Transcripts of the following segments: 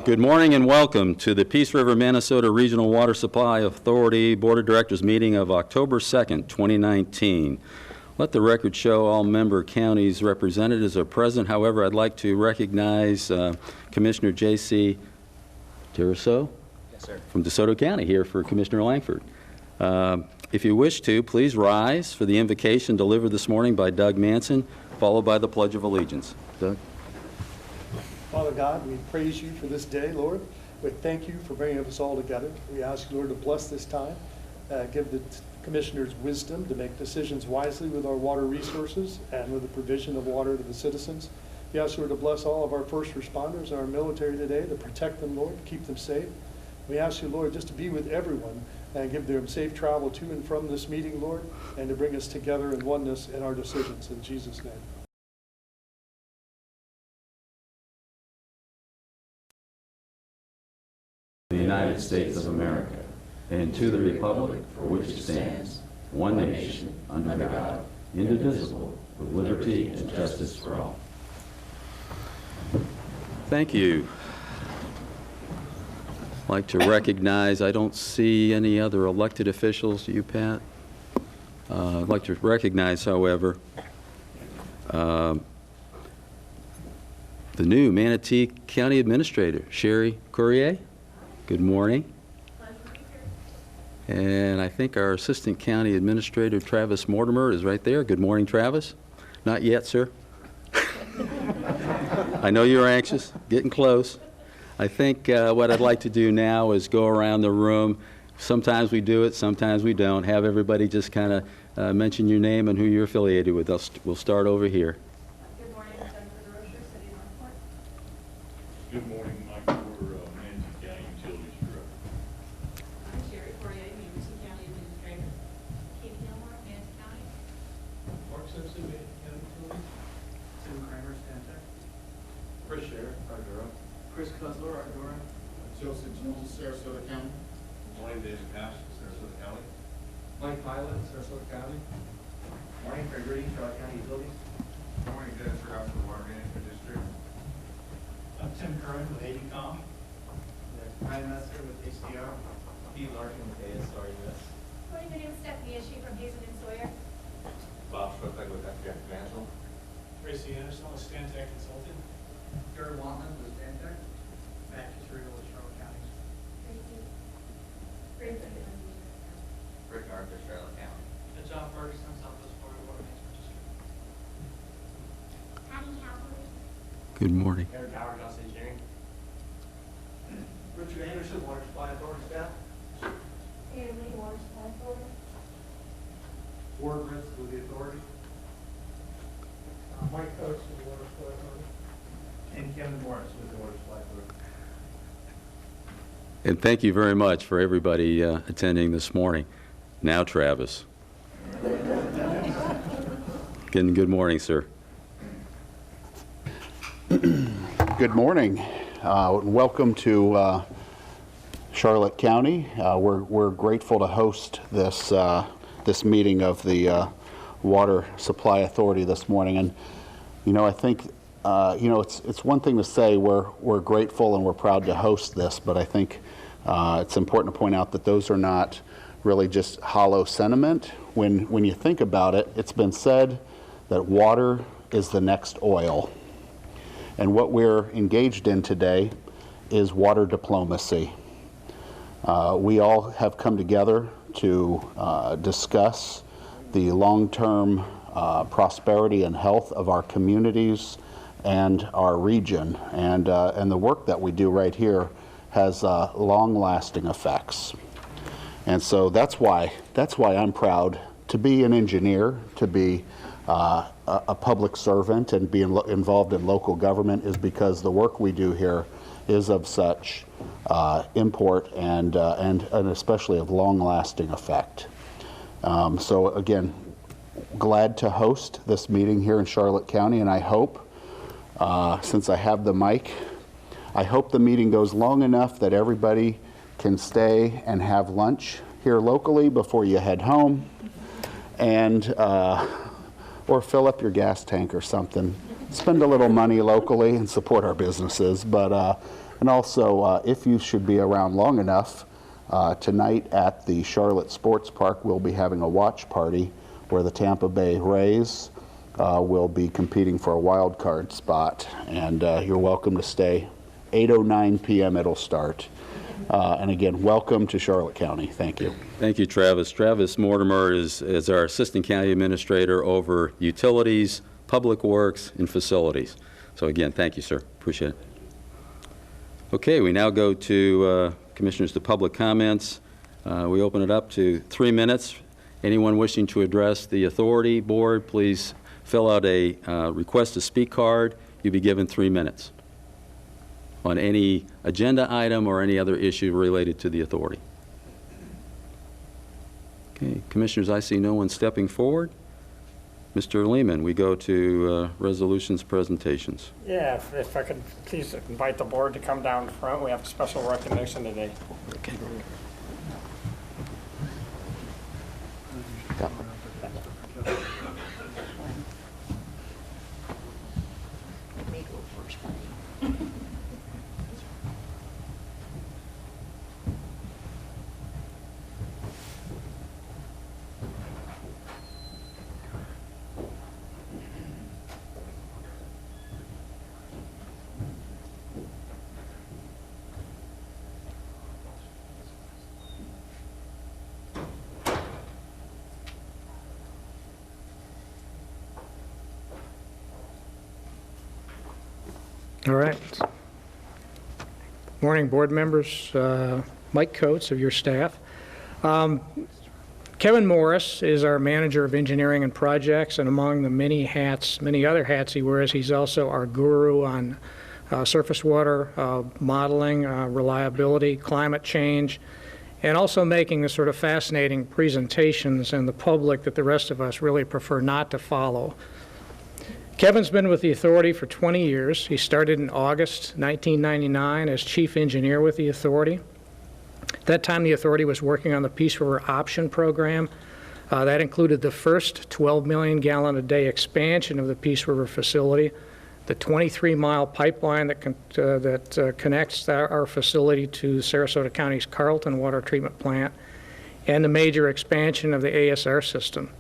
Good morning and welcome to the Peace River, Manasota Regional Water Supply Authority Board of Directors meeting of October 2nd, 2019. Let the record show all member counties' representatives are present. However, I'd like to recognize Commissioner J.C. Tirasso from DeSoto County here for Commissioner Langford. If you wish to, please rise for the invocation delivered this morning by Doug Manson, followed by the Pledge of Allegiance. Doug? Father God, we praise you for this day, Lord. We thank you for bringing us all together. We ask you, Lord, to bless this time. Give the commissioners wisdom to make decisions wisely with our water resources and with the provision of water to the citizens. We ask you, Lord, to bless all of our first responders and our military today, to protect them, Lord, to keep them safe. We ask you, Lord, just to be with everyone and give them safe travel to and from this meeting, Lord, and to bring us together in oneness in our decisions. In Jesus' name. The United States of America, and to the republic for which it stands, one nation, under God, indivisible, with liberty and justice for all. Thank you. I'd like to recognize, I don't see any other elected officials. You, Pat? I'd like to recognize, however, the new Manatee County Administrator, Sherry Courier. Good morning. And I think our Assistant County Administrator, Travis Mortimer, is right there. Good morning, Travis. Not yet, sir. I know you're anxious, getting close. I think what I'd like to do now is go around the room. Sometimes we do it, sometimes we don't. Have everybody just kind of mention your name and who you're affiliated with. We'll start over here. Good morning, Manasota, City Northport. Good morning, Mike Porter, Manatee County Utilities Director. I'm Sherry Courier, Manatee County Administrator. Katie Gilmore, Manatee County. Mark Simpson, Manatee County Utilities. Tim Kramer, Stantec. Chris Sherrick, Ardora. Chris Kusler, Ardora. Joseph Jones, Sarasota County. Morning, David Pash, Sarasota County. Mike Pilot, Sarasota County. Morning, Craig Reedy, Charlotte County Utilities. Good morning, Dennis Rouse, the Water Management District. I'm Tim Curran with ADCOM. Ryan Messer with HDR. Pete Larkin with ASR US. Morning, my name is Stephanie Ishii from Hazen and Sawyer. Bob Schroepfeld with FBF Financial. Tracy Anderson with Stantec Consulting. Gary Watman with Stantec. Matt Kisserino with Charlotte County. Tracy. Rick Arthur, Charlotte County. And John Ferguson, Southwest Florida Water Management District. Patty Howard. Good morning. Eric Howard, Johnson Engineering. Richard Anderson, Water Supply Authority staff. And Lee, Water Supply Authority. Ward Ritz with the authority. Mike Coates with the Water Supply Authority. And Kevin Morris with the Water Supply Authority. And thank you very much for everybody attending this morning. Now, Travis. Again, good morning, sir. Good morning. Welcome to Charlotte County. We're grateful to host this this meeting of the Water Supply Authority this morning. And you know, I think it's one thing to say we're grateful and we're proud to host this, but I think it's important to point out that those are not really just hollow sentiment. When you think about it, it's been said that water is the next oil. And what we're engaged in today is water diplomacy. We all have come together to discuss the long-term prosperity and health of our communities and our region. And the work that we do right here has long-lasting effects. And so that's why I'm proud to be an engineer, to be a public servant and be involved in local government, is because the work we do here is of such import and especially of long-lasting effect. So again, glad to host this meeting here in Charlotte County, and I hope, since I have the mic, I hope the meeting goes long enough that everybody can stay and have lunch here locally before you head home, and or fill up your gas tank or something. Spend a little money locally and support our businesses. But And also, if you should be around long enough, tonight at the Charlotte Sports Park, we'll be having a watch party where the Tampa Bay Rays will be competing for a wild card spot. And you're welcome to stay. 8:09 p.m. it'll start. And again, welcome to Charlotte County. Thank you. Thank you, Travis. Travis Mortimer is our Assistant County Administrator over utilities, public works, and facilities. So again, thank you, sir. Appreciate it. Okay, we now go to Commissioners to public comments. We open it up to 3 minutes. Anyone wishing to address the authority board, please fill out a request to speak card. You'll be given 3 minutes on any agenda item or any other issue related to the authority. Okay, Commissioners, I see no one stepping forward. Mr. Lehman, we go to resolutions presentations. Yeah, if I could please invite the board to come down front. We have a special recognition today. Okay. All right. Morning, board members. Mike Coates of your staff. Kevin Morris is our manager of engineering and projects, and among the many other hats he wears, he's also our guru on surface water modeling, reliability, climate change, and also making the sort of fascinating presentations in the public that the rest of us really prefer not to follow. Kevin's been with the authority for 20 years. He started in August 1999 as chief engineer with the authority. At that time, the authority was working on the Peace River Option Program. That included the first 12 million gallon a day expansion of the Peace River facility, the 23-mile pipeline that connects our facility to Sarasota County's Carlton Water Treatment Plant, and the major expansion of the ASR system.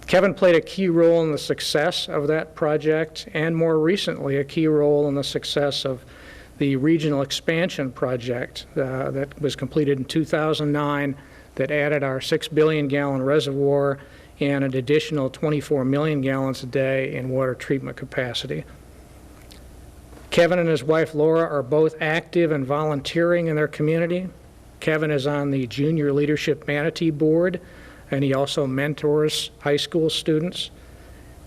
Kevin played a key role in the success of that project, and more recently a key role in the success of the regional expansion project that was completed in 2009 that added our 6 billion gallon reservoir and an additional 24 million gallons a day in water treatment capacity. Kevin and his wife Laura are both active and volunteering in their community. Kevin is on the Junior Leadership Manatee Board, and he also mentors high school students.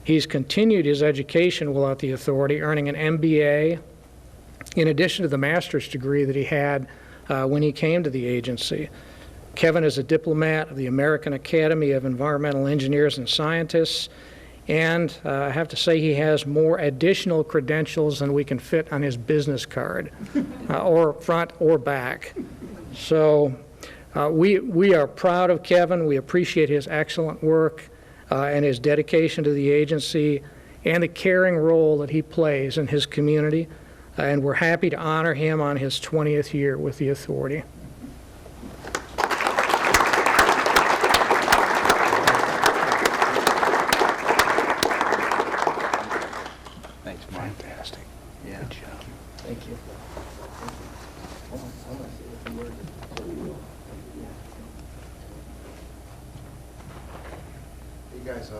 He's continued his education while at the authority, earning an MBA in addition to the master's degree that he had when he came to the agency. Kevin is a diplomat of the American Academy of Environmental Engineers and Scientists, and I have to say he has more additional credentials than we can fit on his business card, or front or back. So we are proud of Kevin. We appreciate his excellent work and his dedication to the agency and the caring role that he plays in his community. And we're happy to honor him on his 20th year with the authority. Thanks, Brian. Fantastic. Yeah. Good job. Thank you. You guys,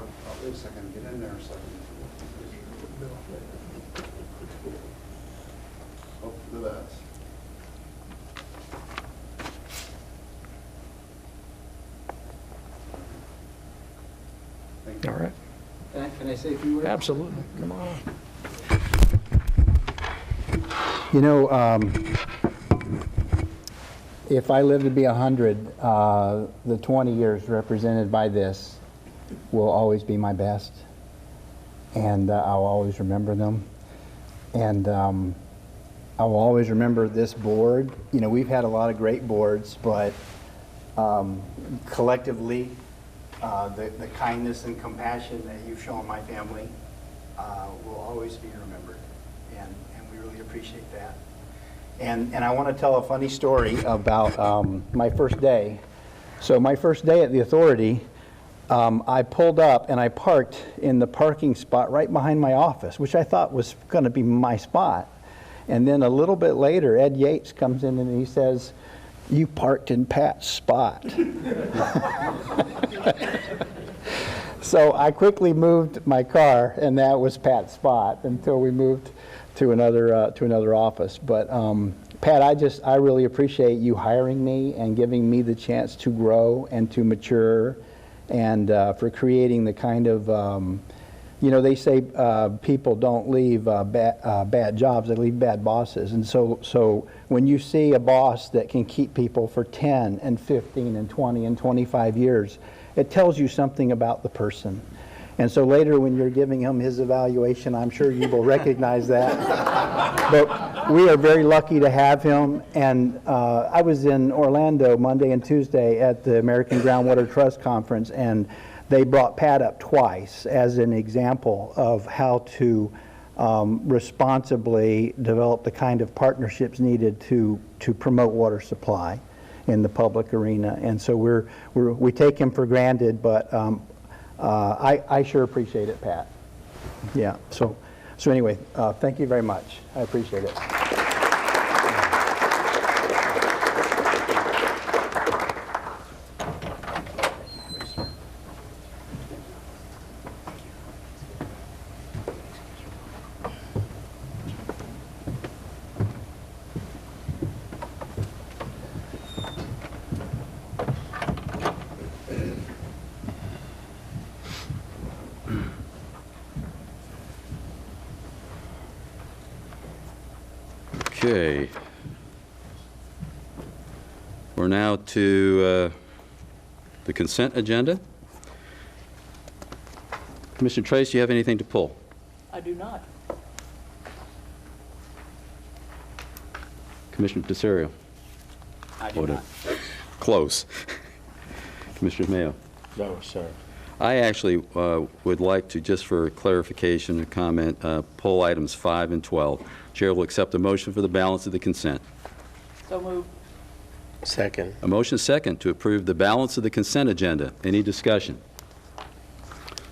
wait a second. Get in there a second. Oh, look at that. Thank you. All right. Can I say a few words? Absolutely. Come on. You know, if I live to be 100, the 20 years represented by this will always be my best, and I'll always remember them. And I will always remember this board. You know, we've had a lot of great boards, but collectively, the kindness and compassion that you've shown my family will always be remembered, and we really appreciate that. And I want to tell a funny story about my first day. So my first day at the authority, I pulled up and I parked in the parking spot right behind my office, which I thought was going to be my spot. And then a little bit later, Ed Yates comes in and he says, "You parked in Pat's spot." So I quickly moved my car, and that was Pat's spot until we moved to another office. But Pat, I really appreciate you hiring me and giving me the chance to grow and to mature, and for creating the kind of, they say people don't leave bad jobs, they leave bad bosses. And so when you see a boss that can keep people for 10 and 15 and 20 and 25 years, it tells you something about the person. And so later when you're giving him his evaluation, I'm sure you will recognize that. But we are very lucky to have him. And I was in Orlando Monday and Tuesday at the American Groundwater Trust Conference, and they brought Pat up twice as an example of how to responsibly develop the kind of partnerships needed to promote water supply in the public arena. And so we take him for granted, but I sure appreciate it, Pat. Yeah, so anyway, thank you very much. I appreciate it. Okay. We're now to the consent agenda. Commissioner Trace, do you have anything to pull? I do not. Commissioner Tesario? I do not. Close. Commissioner Mayo? No, sir. I actually would like to, just for clarification and comment, pull items 5 and 12. Chair will accept a motion for the balance of the consent. So moved. Second. A motion second to approve the balance of the consent agenda. Any discussion?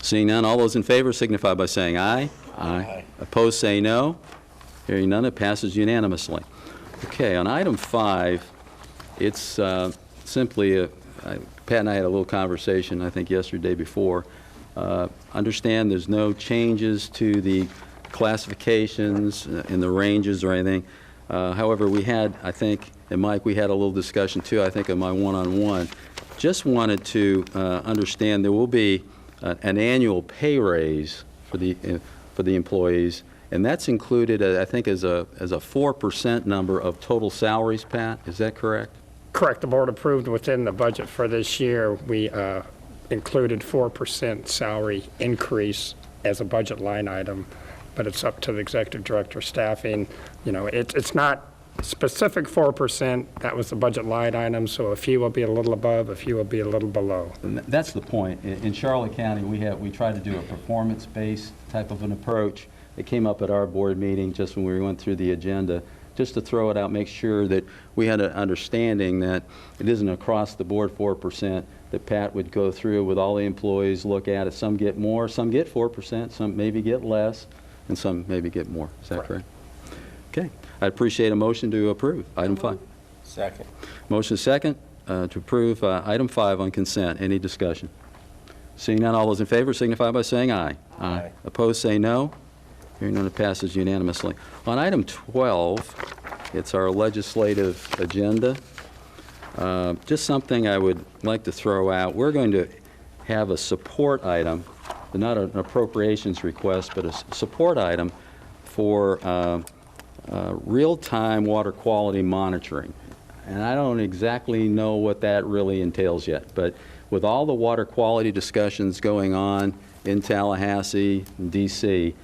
Seeing none, all those in favor signify by saying aye. Aye. Opposed, say no. Hearing none, it passes unanimously. Okay, on item 5, it's simply Pat and I had a little conversation, I think yesterday before. Understand there's no changes to the classifications in the ranges or anything. However, we had, I think, and Mike, we had a little discussion too, I think, in my one-on-one. Just wanted to understand there will be an annual pay raise for the employees, and that's included, I think, as a 4% number of total salaries, Pat. Is that correct? Correct. The board approved within the budget for this year, we included 4% salary increase as a budget line item, but it's up to the executive director staffing. You know, it's not specific 4%. That was the budget line item, so a few will be a little above, a few will be a little below. And that's the point. In Charlotte County, we try to do a performance-based type of an approach. It came up at our board meeting just when we went through the agenda, just to throw it out, make sure that we had an understanding that it isn't across the board 4%, that Pat would go through with all the employees, look at it. Some get more, some get 4%, some maybe get less, and some maybe get more. Is that correct? Okay. I appreciate a motion to approve item 5. Second. Motion second to approve item 5 on consent. Any discussion? Seeing none, all those in favor signify by saying aye. Aye. Opposed, say no. Hearing none, it passes unanimously. On item 12, it's our legislative agenda. Just something I would like to throw out. We're going to have a support item, not an appropriations request, but a support item for real-time water quality monitoring. And I don't exactly know what that really entails yet, but with all the water quality discussions going on in Tallahassee and D.C.,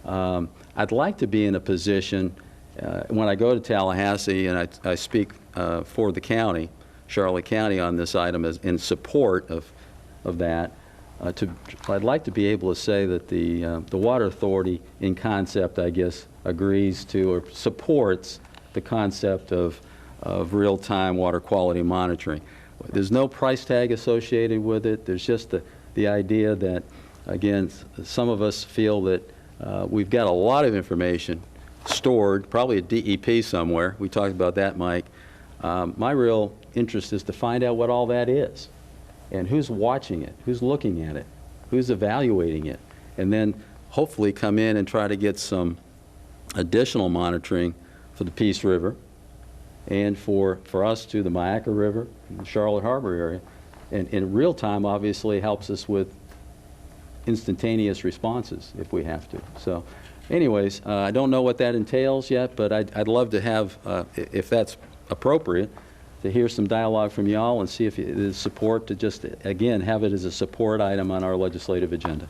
I'd like to be in a position, when I go to Tallahassee and I speak for the county, Charlotte County, on this item as in support of that, I'd like to be able to say that the Water Authority, in concept, I guess, agrees to or supports the concept of real-time water quality monitoring. There's no price tag associated with it. There's just the idea that, again, some of us feel that we've got a lot of information stored, probably at DEP somewhere. We talked about that, Mike. My real interest is to find out what all that is and who's watching it, who's looking at it, who's evaluating it, and then hopefully come in and try to get some additional monitoring for the Peace River and for us to the Myakka River and the Charlotte Harbor area. And in real time, obviously, helps us with instantaneous responses if we have to. So anyways, I don't know what that entails yet, but I'd love to have, if that's appropriate, to hear some dialogue from y'all and see if there's support to just, again, have it as a support item on our legislative agenda.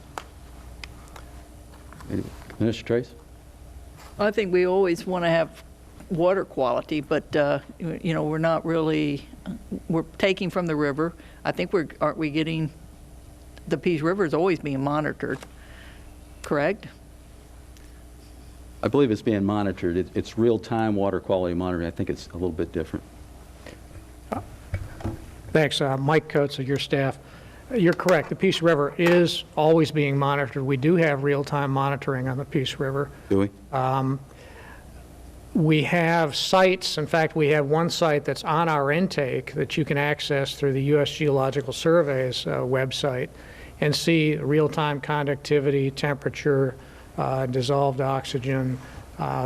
Anyway, Mr. Trace? I think we always want to have water quality, but, you know, we're not really, we're taking from the river. I think aren't we getting, the Peace River is always being monitored, correct? I believe it's being monitored. It's real-time water quality monitoring. I think it's a little bit different. Thanks. Mike Coates of your staff. You're correct. The Peace River is always being monitored. We do have real-time monitoring on the Peace River. Do we? We have sites. In fact, we have one site that's on our intake that you can access through the U.S. Geological Survey's website and see real-time conductivity, temperature, dissolved oxygen,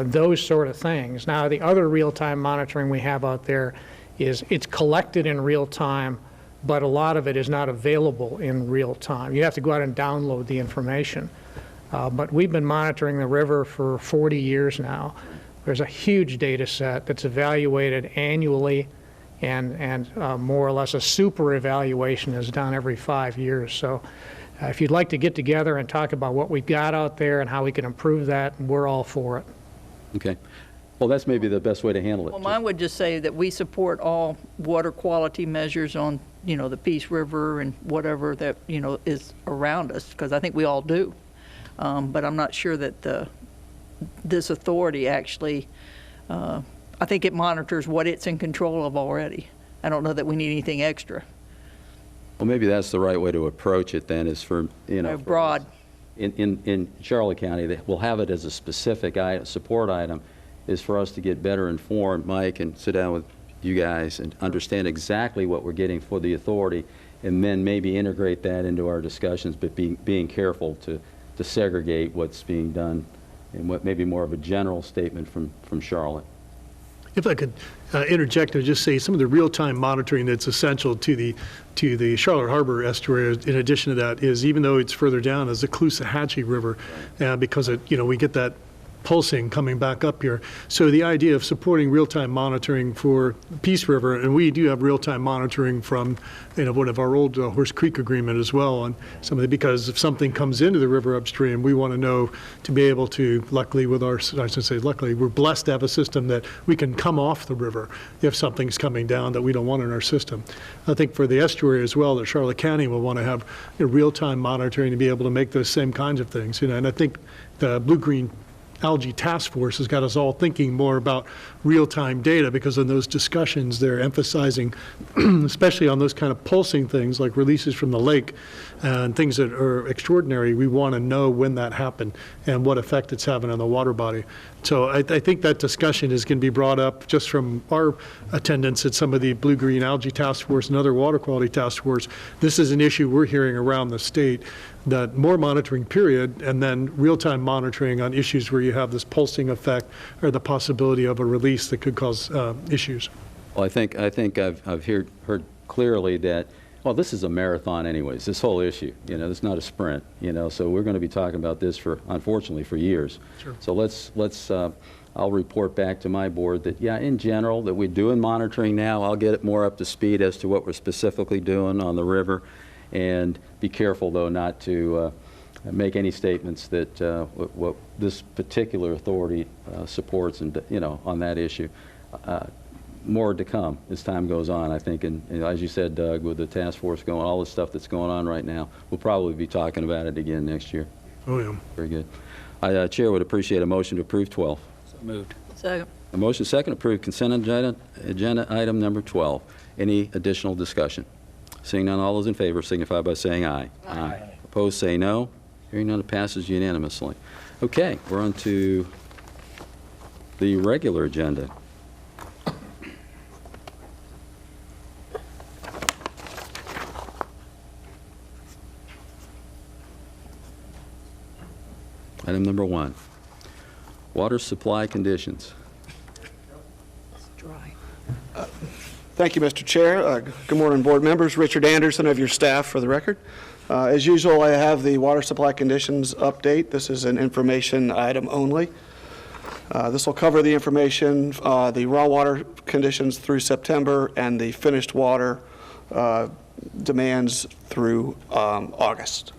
those sort of things. Now, the other real-time monitoring we have out there is it's collected in real time, but a lot of it is not available in real time. You have to go out and download the information. But we've been monitoring the river for 40 years now. There's a huge data set that's evaluated annually, and more or less a super evaluation is done every 5 years. So if you'd like to get together and talk about what we've got out there and how we can improve that, we're all for it. Okay. Well, that's maybe the best way to handle it. Well, mine would just say that we support all water quality measures on, you know, the Peace River and whatever that, you know, is around us, because I think we all do. But I'm not sure that this authority actually, I think it monitors what it's in control of already. I don't know that we need anything extra. Well, maybe that's the right way to approach it then, is for, you know, Broad. In Charlotte County, we'll have it as a specific support item, is for us to get better informed, Mike, and sit down with you guys and understand exactly what we're getting for the authority, and then maybe integrate that into our discussions, but being careful to segregate what's being done and what maybe more of a general statement from Charlotte. If I could interject and just say some of the real-time monitoring that's essential to the Charlotte Harbor estuary, in addition to that, is even though it's further down as the Caloosahatchee River, because we get that pulsing coming back up here. So the idea of supporting real-time monitoring for Peace River, and we do have real-time monitoring from one of our old Horse Creek agreement as well on some of the, because if something comes into the river upstream, we want to know to be able to, luckily with our, I should say luckily, we're blessed to have a system that we can come off the river if something's coming down that we don't want in our system. I think for the estuary as well, that Charlotte County will want to have real-time monitoring to be able to make those same kinds of things. And I think the Blue-Green Algae Task Force has got us all thinking more about real-time data, because in those discussions they're emphasizing, especially on those kind of pulsing things like releases from the lake and things that are extraordinary, we want to know when that happened and what effect it's having on the water body. So I think that discussion is going to be brought up just from our attendance at some of the Blue-Green Algae Task Force and other water quality task force. This is an issue we're hearing around the state, that more monitoring period, and then real-time monitoring on issues where you have this pulsing effect or the possibility of a release that could cause issues. Well, I think I've heard clearly that, well, this is a marathon anyways, this whole issue. It's not a sprint, so we're going to be talking about this unfortunately, for years. Sure. So let's I'll report back to my board that, yeah, in general, that we're doing monitoring now. I'll get it more up to speed as to what we're specifically doing on the river, and be careful, though, not to make any statements that what this particular authority supports, and on that issue. More to come as time goes on, I think, and as you said, Doug, with the task force going, all the stuff that's going on right now, we'll probably be talking about it again next year. Oh, yeah. Very good. Chair would appreciate a motion to approve 12. So moved. Second. A motion second, approve consent agenda item number 12. Any additional discussion? Seeing none, all those in favor signify by saying aye. Aye. Opposed, say no. Hearing none, it passes unanimously. Okay, we're on to the regular agenda. Item number 1, water supply conditions. Dry. Thank you, Mr. Chair. Good morning, board members. Richard Anderson of your staff for the record. As usual, I have the water supply conditions update. This is an information item only. This will cover the information, the raw water conditions through September and the finished water demands through August.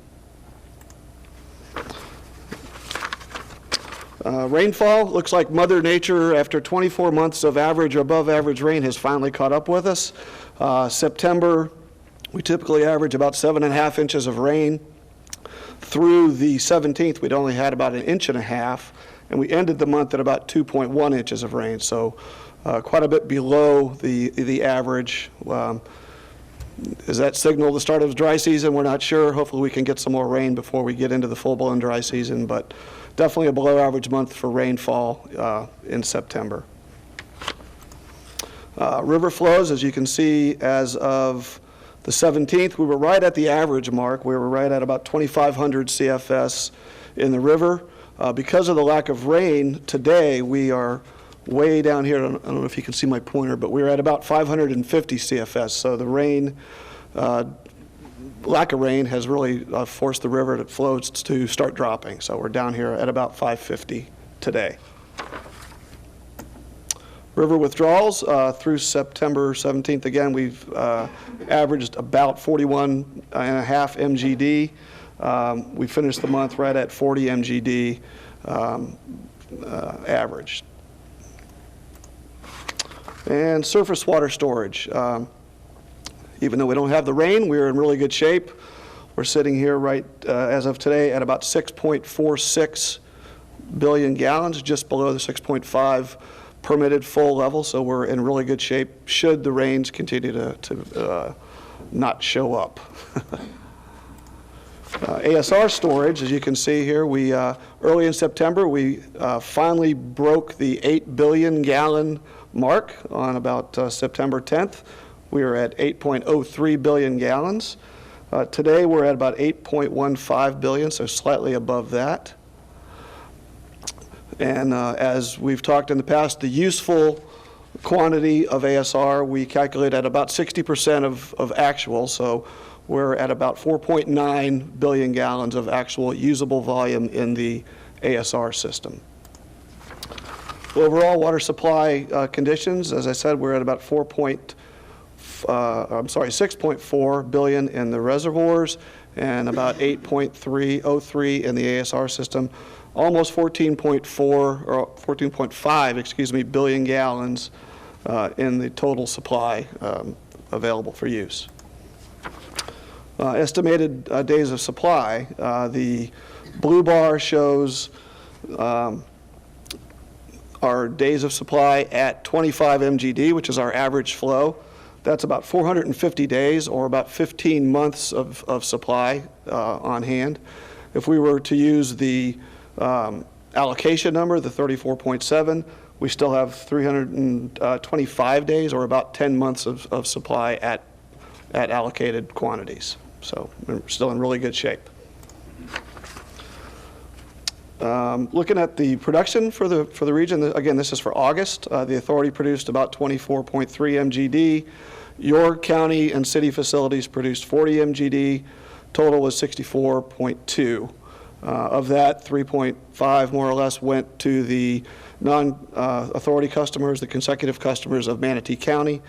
Rainfall, looks like Mother Nature, after 24 months of average or above average rain, has finally caught up with us. September, we typically average about 7.5 inches of rain. Through the 17th, we'd only had about 1.5 inches, and we ended the month at about 2.1 inches of rain, so quite a bit below the average. Does that signal the start of dry season? We're not sure. Hopefully we can get some more rain before we get into the full-blown dry season, but definitely a below-average month for rainfall in September. River flows, as you can see, as of the 17th, we were right at the average mark. We were right at about 2,500 CFS in the river. Because of the lack of rain today, we are way down here. I don't know if you can see my pointer, but we're at about 550 CFS. So the rain, lack of rain has really forced the river that flows to start dropping. So we're down here at about 550 today. River withdrawals through September 17th, again, we've averaged about 41.5 MGD. We finished the month right at 40 MGD average. And surface water storage. Even though we don't have the rain, we're in really good shape. We're sitting here right as of today at about 6.46 billion gallons, just below the 6.5 permitted full level, so we're in really good shape should the rains continue to not show up. ASR storage, as you can see here, we early in September we finally broke the 8 billion gallon mark on about September 10th. We were at 8.03 billion gallons. Today we're at about 8.15 billion, so slightly above that. And as we've talked in the past, the useful quantity of ASR we calculate at about 60% of actual, so we're at about 4.9 billion gallons of actual usable volume in the ASR system. Overall water supply conditions, as I said, we're at about 6.4 billion in the reservoirs and about 8.303 in the ASR system. Almost 14.4 or 14.5, excuse me, billion gallons in the total supply available for use. Estimated days of supply. The blue bar shows our days of supply at 25 MGD, which is our average flow. That's about 450 days or about 15 months of supply on hand. If we were to use the allocation number, the 34.7, we still have 325 days or about 10 months of supply at allocated quantities. So we're still in really good shape. Looking at the production for the region, again, this is for August. The authority produced about 24.3 MGD. Your county and city facilities produced 40 MGD. Total was 64.2. Of that, 3.5 more or less went to the non-authority customers, the consecutive customers of Manatee County,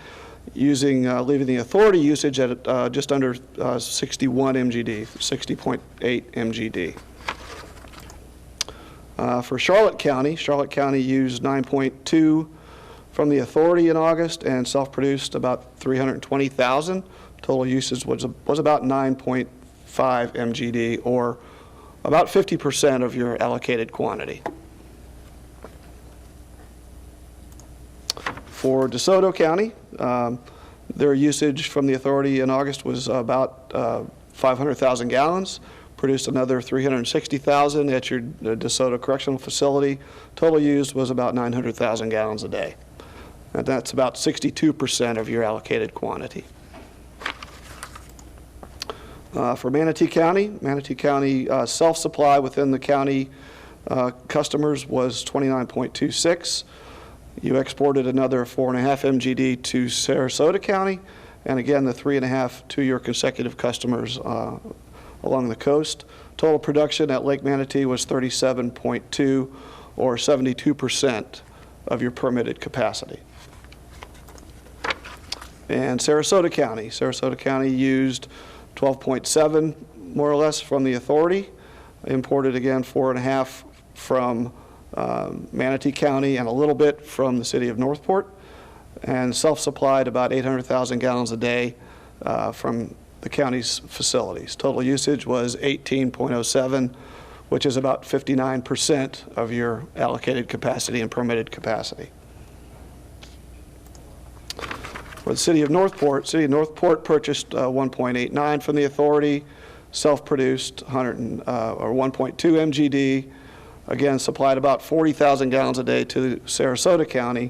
leaving the authority usage at just under 61 MGD, 60.8 MGD. For Charlotte County used 9.2 from the authority in August and self-produced about 320,000. Total usage was about 9.5 MGD, or about 50% of your allocated quantity. For DeSoto County, their usage from the authority in August was about 500,000 gallons, produced another 360,000 at your DeSoto Correctional Facility. Total used was about 900,000 gallons a day. And that's about 62% of your allocated quantity. For Manatee County self-supply within the county customers was 29.26. You exported another 4.5 MGD to Sarasota County, and again, the 3.5 to your consecutive customers along the coast. Total production at Lake Manatee was 37.2, or 72% of your permitted capacity. And Sarasota County used 12.7, more or less, from the authority. Imported again 4.5 from Manatee County and a little bit from the city of Northport, and self-supplied about 800,000 gallons a day from the county's facilities. Total usage was 18.07, which is about 59% of your allocated capacity and permitted capacity. For the city of Northport purchased 1.89 from the authority, self-produced 1.2 MGD, again supplied about 40,000 gallons a day to Sarasota County.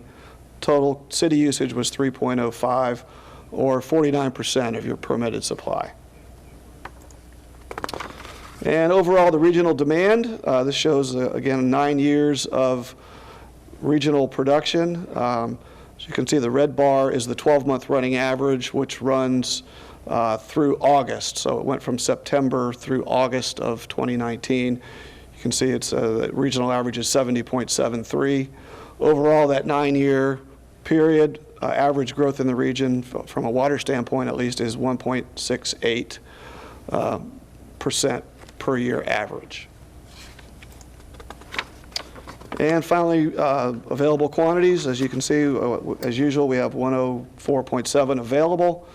Total city usage was 3.05, or 49% of your permitted supply. And overall, the regional demand, this shows, again, 9 years of regional production. As you can see, the red bar is the 12-month running average, which runs through August. So it went from September through August of 2019. You can see it's the regional average is 70.73. Overall, that 9-year period, average growth in the region, from a water standpoint at least, is 1.68% per year average. And finally, available quantities. As you can see, as usual, we have 104.7 available.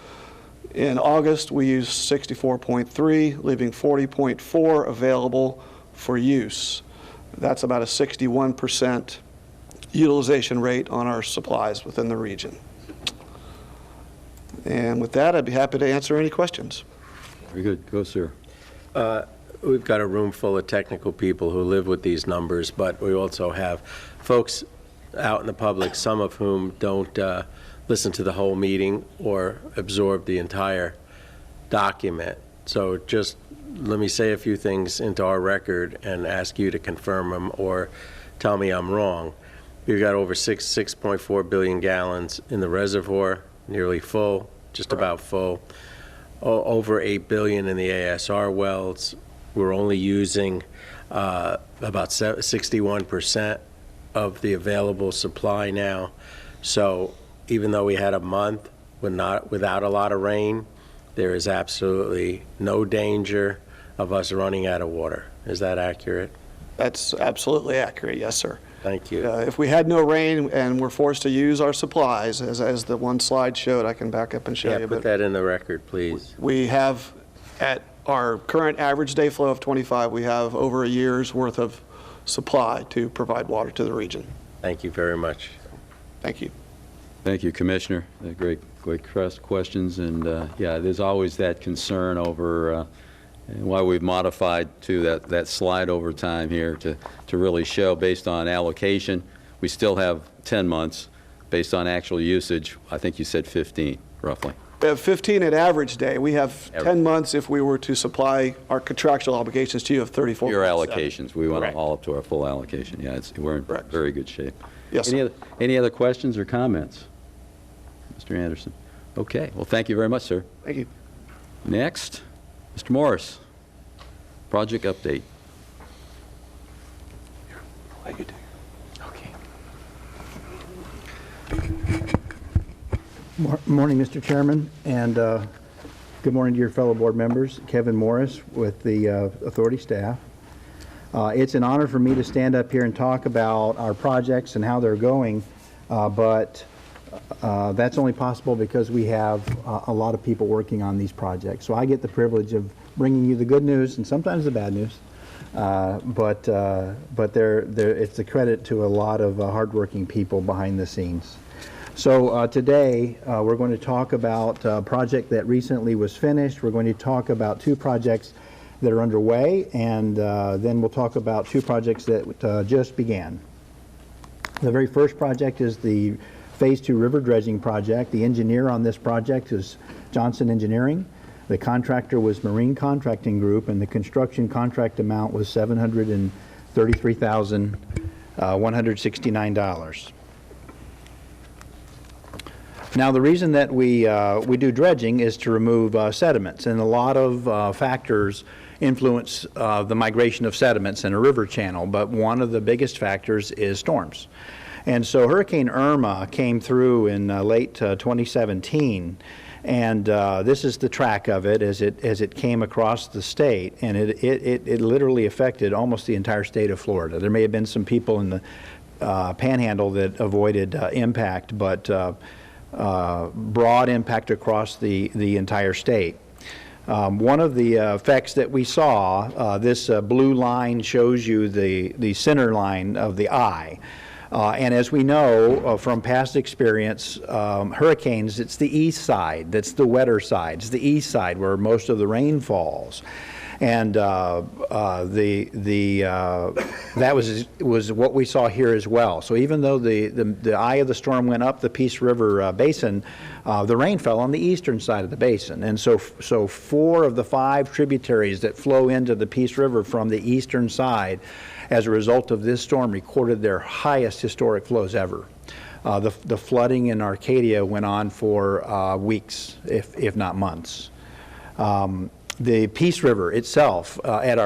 In August, we used 64.3, leaving 40.4 available for use. That's about a 61% utilization rate on our supplies within the region. And with that, I'd be happy to answer any questions. Very good. Go, sir. We've got a room full of technical people who live with these numbers, but we also have folks out in the public, some of whom don't listen to the whole meeting or absorb the entire document. So just let me say a few things into our record and ask you to confirm them or tell me I'm wrong. We've got over 6.4 billion gallons in the reservoir, nearly full, just about full. Over 8 billion in the ASR wells. We're only using about 61% of the available supply now. So even though we had a month without a lot of rain, there is absolutely no danger of us running out of water. Is that accurate? That's absolutely accurate, yes, sir. Thank you. If we had no rain and we're forced to use our supplies, as the one slide showed, I can back up and show you. Yeah, put that in the record, please. We have, at our current average day flow of 25, we have over a year's worth of supply to provide water to the region. Thank you very much. Thank you. Thank you, Commissioner. Great questions. And yeah, there's always that concern over why we've modified to that slide over time here to really show based on allocation. We still have 10 months. Based on actual usage, I think you said 15, roughly. We have 15 at average day. We have 10 months if we were to supply our contractual obligations to you of 34. Your allocations. We went Correct. all up to our full allocation. Yeah, we're in Correct. very good shape. Yes, Any other questions or comments? Mr. Anderson. Okay. Well, thank you very much, sir. Thank you. Next, Mr. Morris. Project update. Morning, Mr. Chairman, and good morning to your fellow board members. Kevin Morris with the authority staff. It's an honor for me to stand up here and talk about our projects and how they're going, but that's only possible because we have a lot of people working on these projects. So I get the privilege of bringing you the good news and sometimes the bad news, but it's a credit to a lot of hardworking people behind the scenes. So today we're going to talk about a project that recently was finished. We're going to talk about two projects that are underway, and then we'll talk about two projects that just began. The very first project is the Phase 2 river dredging project. The engineer on this project is Johnson Engineering. The contractor was Marine Contracting Group, and the construction contract amount was $733,169. Now, the reason that we do dredging is to remove sediments, and a lot of factors influence the migration of sediments in a river channel, but one of the biggest factors is storms. And so Hurricane Irma came through in late 2017, and this is the track of it as it came across the state, and it literally affected almost the entire state of Florida. There may have been some people in the panhandle that avoided impact, but broad impact across the entire state. One of the effects that we saw, this blue line shows you the center line of the eye. And as we know from past experience, hurricanes, it's the east side, that's the wetter side. It's the east side where most of the rain falls. And that was what we saw here as well. So even though the eye of the storm went up the Peace River basin, the rain fell on the eastern side of the basin. And so 4 of the 5 tributaries that flow into the Peace River from the eastern side, as a result of this storm, recorded their highest historic flows ever. The flooding in Arcadia went on for weeks, if not months. The Peace River itself at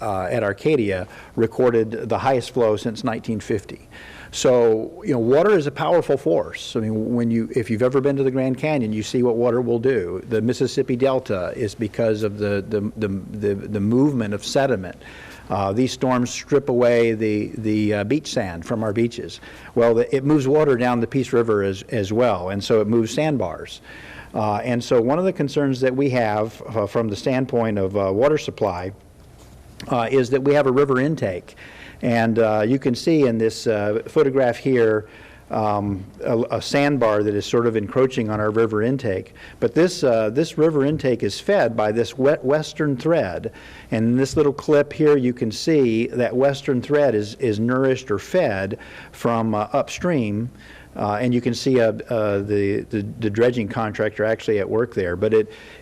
Arcadia recorded the highest flow since 1950. So, you know, water is a powerful force. I mean, if you've ever been to the Grand Canyon, you see what water will do. The Mississippi Delta is because of the movement of sediment. These storms strip away the beach sand from our beaches. Well, it moves water down the Peace River as well, and so it moves sandbars. And so one of the concerns that we have from the standpoint of water supply is that we have a river intake. And you can see in this photograph here a sandbar that is sort of encroaching on our river intake. But this river intake is fed by this western thread. And in this little clip here, you can see that western thread is nourished or fed from upstream. And you can see the dredging contractor actually at work there. But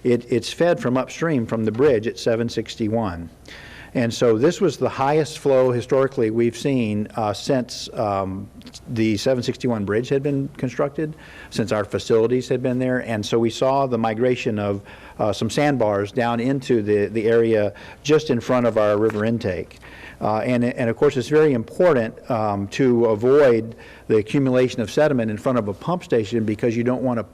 it's fed from upstream from the bridge at 761. And so this was the highest flow historically we've seen since the 761 bridge had been constructed, since our facilities had been there. And so we saw the migration of some sandbars down into the area just in front of our river intake. And of course, it's very important to avoid the accumulation of sediment in front of a pump station, because you don't want to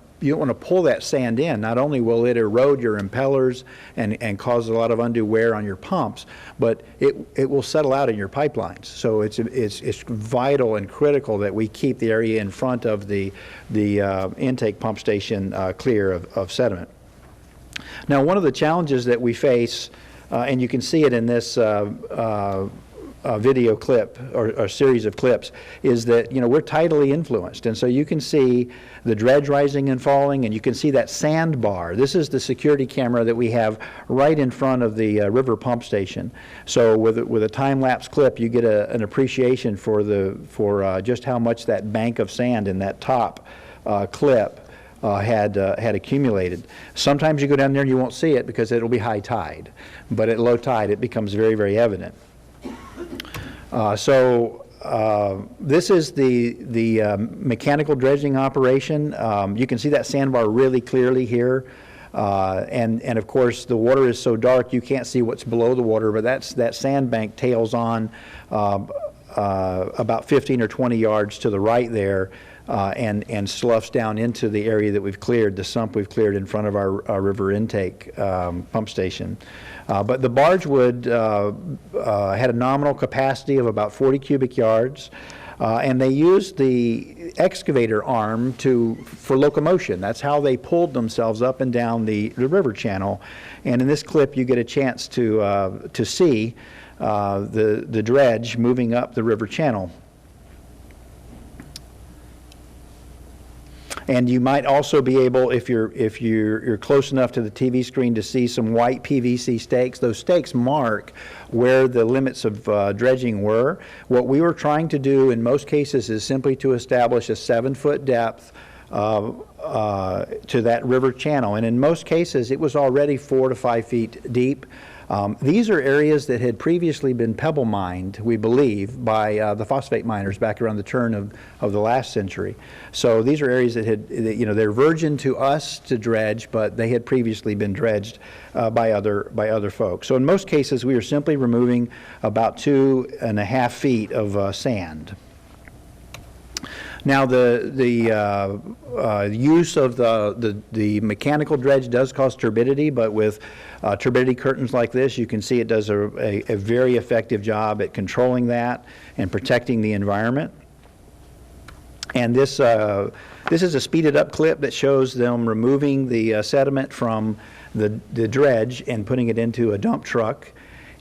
pull that sand in. Not only will it erode your impellers and cause a lot of undue wear on your pumps, but it will settle out in your pipelines. So it's vital and critical that we keep the area in front of the intake pump station clear of sediment. Now, one of the challenges that we face, and you can see it in this video clip or series of clips, is that, you know, we're tidally influenced, and so you can see the dredge rising and falling, and you can see that sandbar. This is the security camera that we have right in front of the river pump station. So with a time-lapse clip, you get an appreciation for just how much that bank of sand in that top clip had accumulated. Sometimes you go down there and you won't see it because it'll be high tide, but at low tide it becomes very, very evident. This is the mechanical dredging operation. You can see that sandbar really clearly here. And of course, the water is so dark you can't see what's below the water, but that sandbank tails on about 15 or 20 yards to the right there, and sloughs down into the area that we've cleared, the sump we've cleared in front of our river intake pump station. But the barge would had a nominal capacity of about 40 cubic yards, and they used the excavator arm for locomotion. That's how they pulled themselves up and down the river channel. And in this clip, you get a chance to see the dredge moving up the river channel. And you might also be able, if you're close enough to the TV screen, to see some white PVC stakes. Those stakes mark where the limits of dredging were. What we were trying to do in most cases is simply to establish a 7-foot depth to that river channel. And in most cases, it was already 4 to 5 feet deep. These are areas that had previously been pebble mined, we believe, by the phosphate miners back around the turn of the last century. So these are areas that they're virgin to us to dredge, but they had previously been dredged by other folks. So in most cases, we are simply removing about 2.5 feet of sand. Now, the use of the mechanical dredge does cause turbidity, but with turbidity curtains like this, you can see it does a very effective job at controlling that and protecting the environment. And this is a speeded up clip that shows them removing the sediment from the dredge and putting it into a dump truck.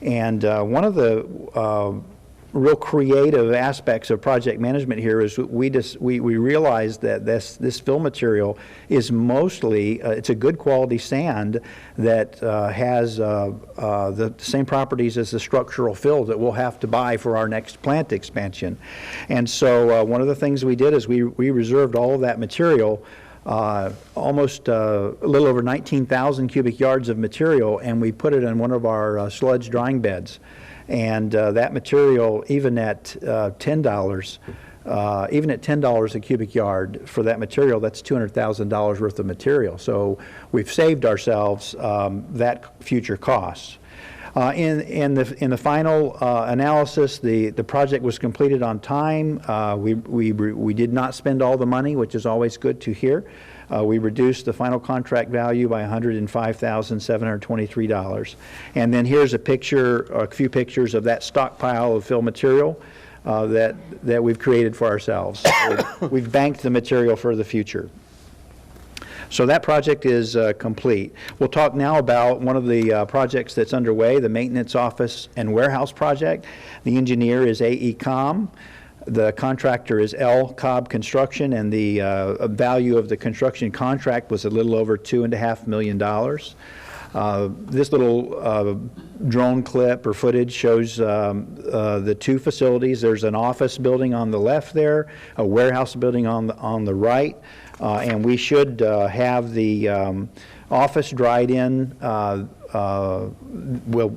And one of the real creative aspects of project management here is we realized that this fill material is mostly it's a good quality sand that has the same properties as the structural fill that we'll have to buy for our next plant expansion. And so one of the things we did is we reserved all of that material, almost a little over 19,000 cubic yards of material, and we put it in one of our sludge drying beds. And that material, even at $10, a cubic yard for that material, that's $200,000 worth of material. So we've saved ourselves that future cost. In the final analysis, the project was completed on time. We did not spend all the money, which is always good to hear. We reduced the final contract value by $105,723. And then here's a few pictures of that stockpile of fill material that we've created for ourselves. We've banked the material for the future. So that project is complete. We'll talk now about one of the projects that's underway, the Maintenance Office and Warehouse Project. The engineer is AECom. The contractor is L. Cobb Construction, and the value of the construction contract was a little over $2.5 million. This little drone clip or footage shows the two facilities. There's an office building on the left there, a warehouse building on the right, and we should have the office dried in. Well,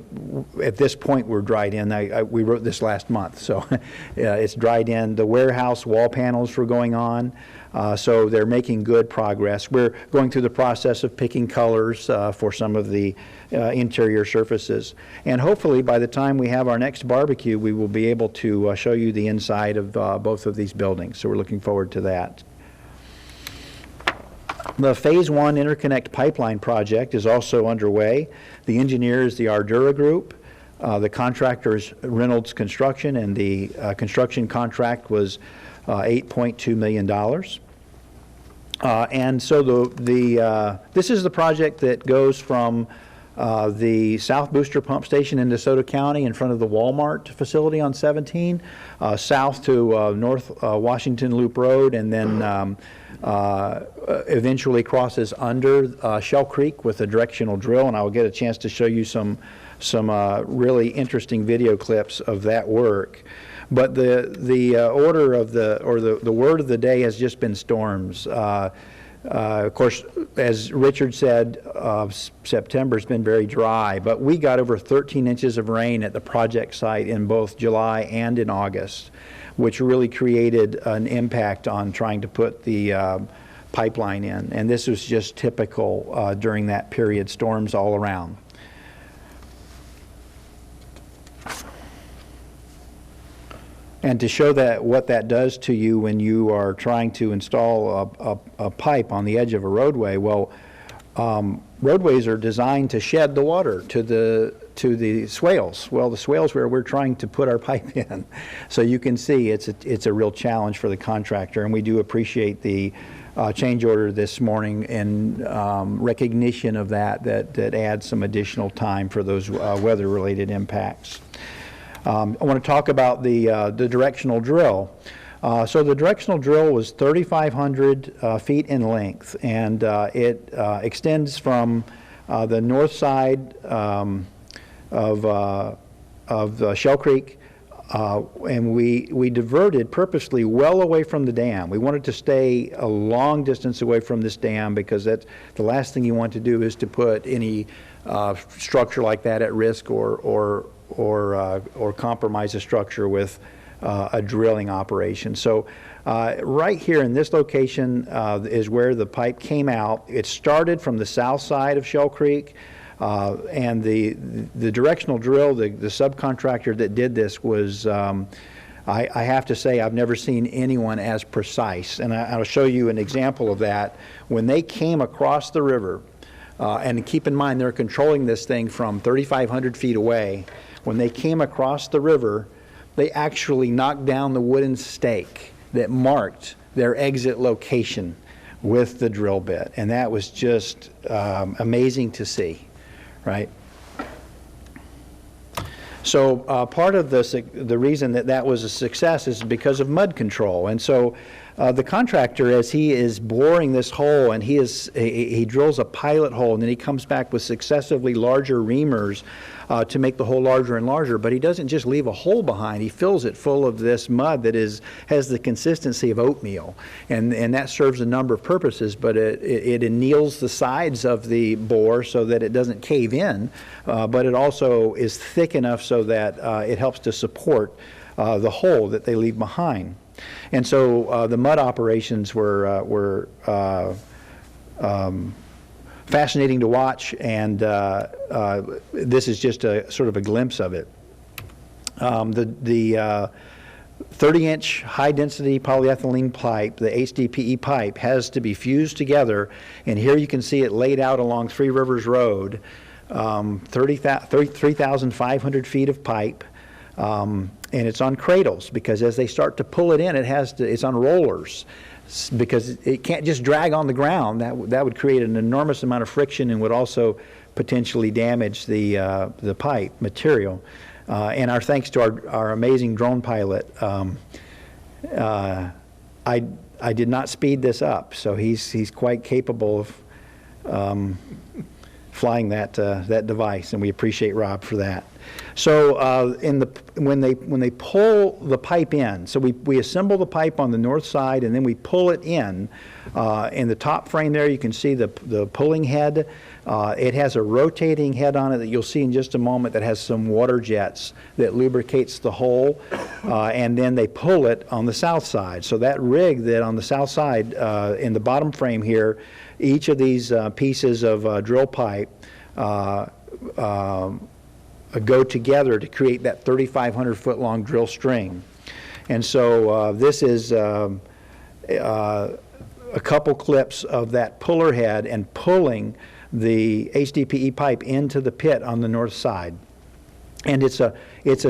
at this point we're dried in. We wrote this last month, so it's dried in. The warehouse wall panels were going on, so they're making good progress. We're going through the process of picking colors for some of the interior surfaces. And hopefully by the time we have our next barbecue, we will be able to show you the inside of both of these buildings. So we're looking forward to that. The Phase 1 Interconnect Pipeline project is also underway. The engineer is the Ardura Group. The contractor is Reynolds Construction, and the construction contract was $8.2 million. And so this is the project that goes from the South Booster Pump Station in DeSoto County in front of the Walmart facility on 17, south to North Washington Loop Road, and then eventually crosses under Shell Creek with a directional drill, and I'll get a chance to show you some really interesting video clips of that work. But the order of the word of the day has just been storms. Of course, as Richard said, September's been very dry, but we got over 13 inches of rain at the project site in both July and in August, which really created an impact on trying to put the pipeline in. And this was just typical during that period, storms all around. And to show that what that does to you when you are trying to install a pipe on the edge of a roadway, well, roadways are designed to shed the water to the swales. Well, the swales where we're trying to put our pipe in. So you can see it's a real challenge for the contractor, and we do appreciate the change order this morning in recognition of that adds some additional time for those weather-related impacts. I want to talk about the directional drill. So the directional drill was 3,500 feet in length, and it extends from the north side of Shell Creek, and we diverted purposely well away from the dam. We wanted to stay a long distance away from this dam because that's the last thing you want to do is to put any structure like that at risk or compromise a structure with a drilling operation. So right here in this location is where the pipe came out. It started from the south side of Shell Creek, and the directional drill, the subcontractor that did this was, I have to say, I've never seen anyone as precise. And I'll show you an example of that. When they came across the river, and keep in mind they're controlling this thing from 3,500 feet away, when they came across the river, they actually knocked down the wooden stake that marked their exit location with the drill bit. And that was just amazing to see, right? So part of the reason that was a success is because of mud control. And so the contractor, as he is boring this hole, and he drills a pilot hole, and then he comes back with successively larger reamers to make the hole larger and larger, but he doesn't just leave a hole behind. He fills it full of this mud that has the consistency of oatmeal, and that serves a number of purposes, but it anneals the sides of the bore so that it doesn't cave in, but it also is thick enough so that it helps to support the hole that they leave behind. And so the mud operations were fascinating to watch, and this is just a sort of a glimpse of it. The 30-inch high-density polyethylene pipe, the HDPE pipe, has to be fused together, and here you can see it laid out along Three Rivers Road, 3,500 feet of pipe. And it's on cradles, because as they start to pull it in, it's on rollers, because it can't just drag on the ground. That would create an enormous amount of friction and would also potentially damage the pipe material. And our thanks to our amazing drone pilot, I did not speed this up, so he's quite capable of flying that device, and we appreciate Rob for that. So when they pull the pipe in, so we assemble the pipe on the north side, and then we pull it in. In the top frame there, you can see the pulling head. It has a rotating head on it that you'll see in just a moment that has some water jets that lubricates the hole, and then they pull it on the south side. So that rig that on the south side, in the bottom frame here, each of these pieces of drill pipe go together to create that 3,500 foot long drill string. And so this is a couple clips of that puller head and pulling the HDPE pipe into the pit on the north side. And it's a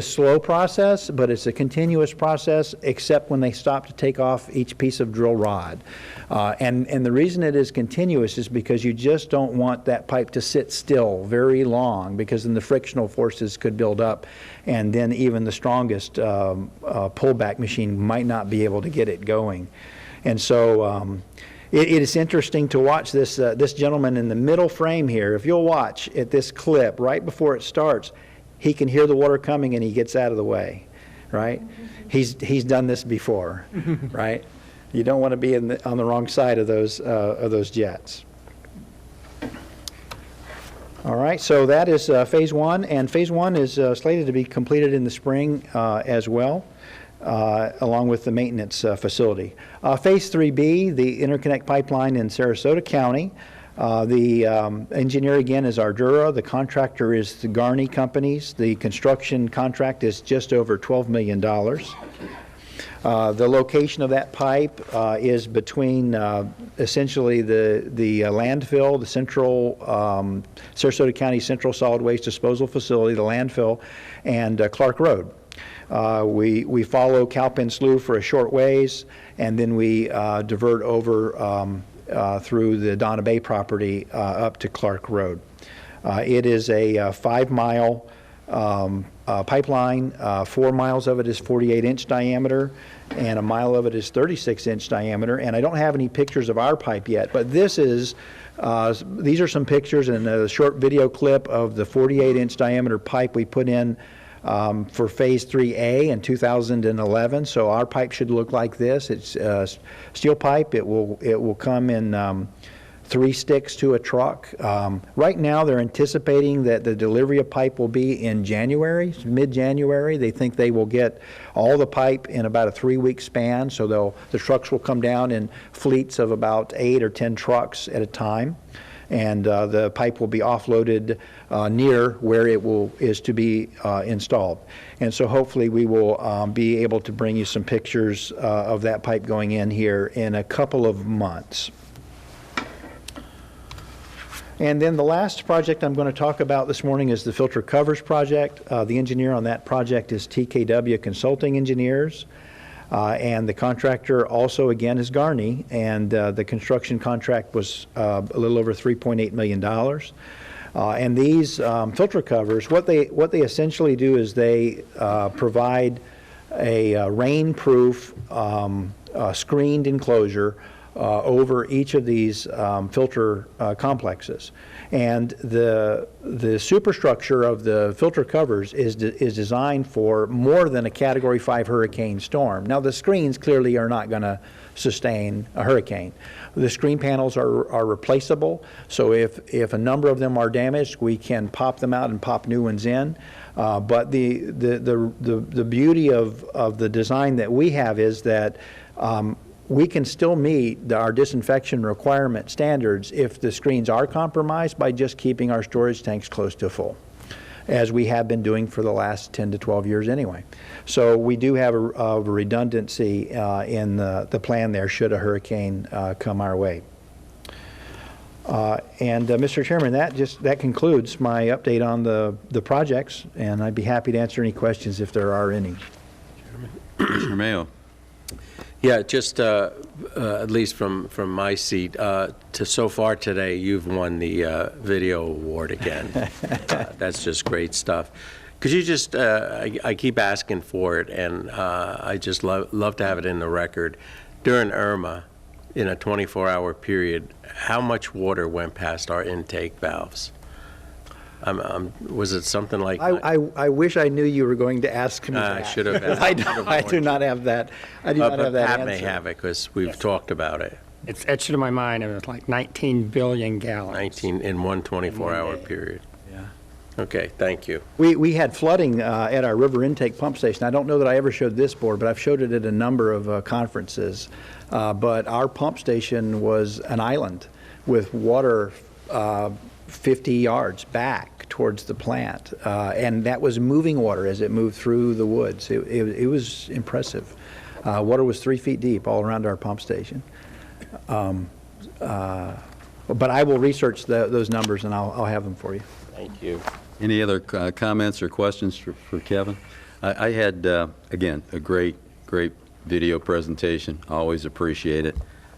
slow process, but it's a continuous process, except when they stop to take off each piece of drill rod. And the reason it is continuous is because you just don't want that pipe to sit still very long, because then the frictional forces could build up, and then even the strongest pullback machine might not be able to get it going. And so it is interesting to watch this gentleman in the middle frame here. If you'll watch at this clip right before it starts, he can hear the water coming and he gets out of the way, right? He's done this before, right? You don't want to be on the wrong side of those jets. All right, so that is phase one, and phase one is slated to be completed in the spring as well, along with the maintenance facility. Phase 3B, the interconnect pipeline in Sarasota County. The engineer again is Ardura. The contractor is the Garney Companies. The construction contract is just over $12 million. The location of that pipe is between essentially the landfill, the central Sarasota County Central Solid Waste Disposal Facility, the landfill, and Clark Road. We follow Cowpen Slough for a short ways, and then we divert over through the Donna Bay property up to Clark Road. It is a 5-mile pipeline. 4 miles of it is 48-inch diameter, and a mile of it is 36-inch diameter. And I don't have any pictures of our pipe yet, but this is, these are some pictures and a short video clip of the 48-inch diameter pipe we put in for Phase 3A in 2011. So our pipe should look like this. It's steel pipe. It will come in 3 sticks to a truck. Right now, they're anticipating that the delivery of pipe will be in January, mid-January. They think they will get all the pipe in about a 3-week span, so the trucks will come down in fleets of about 8 or 10 trucks at a time, and the pipe will be offloaded near where it is to be installed. And so hopefully we will be able to bring you some pictures of that pipe going in here in a couple of months. And then the last project I'm going to talk about this morning is the filter covers project. The engineer on that project is TKW Consulting Engineers. And the contractor also, again, is Garney. And the construction contract was a little over $3.8 million. And these filter covers, what they essentially do is they provide a rain-proof screened enclosure over each of these filter complexes. And the superstructure of the filter covers is designed for more than a Category 5 hurricane storm. Now, the screens clearly are not going to sustain a hurricane. The screen panels are replaceable, so if a number of them are damaged, we can pop them out and pop new ones in. But the beauty of the design that we have is that we can still meet our disinfection requirement standards if the screens are compromised by just keeping our storage tanks close to full, as we have been doing for the last 10 to 12 years anyway. So we do have a redundancy in the plan there should a hurricane come our way. Mr. Chairman, that concludes my update on the projects, and I'd be happy to answer any questions if there are any. Commissioner Mayo. Yeah, just at least from my seat, so far today, you've won the video award again. That's just great stuff. Could you just, I keep asking for it, and I just love to have it in the record. During Irma, in a 24-hour period, how much water went past our intake valves? Was it something like? I wish I knew you were going to ask me that. I should have. I do not have that. I do not have that Pat answer. may have it because we've talked about it. It's etched in my mind. It was like 19 billion gallons. 19 in one 24-hour period. Yeah. Okay, thank you. We had flooding at our river intake pump station. I don't know that I ever showed this board, but I've showed it at a number of conferences. But our pump station was an island with water 50 yards back towards the plant, and that was moving water as it moved through the woods. It was impressive. Water was 3 feet deep all around our pump station. But I will research those numbers and I'll have them for you. Thank you. Any other comments or questions for Kevin? I had, again, a great video presentation. Always appreciate it.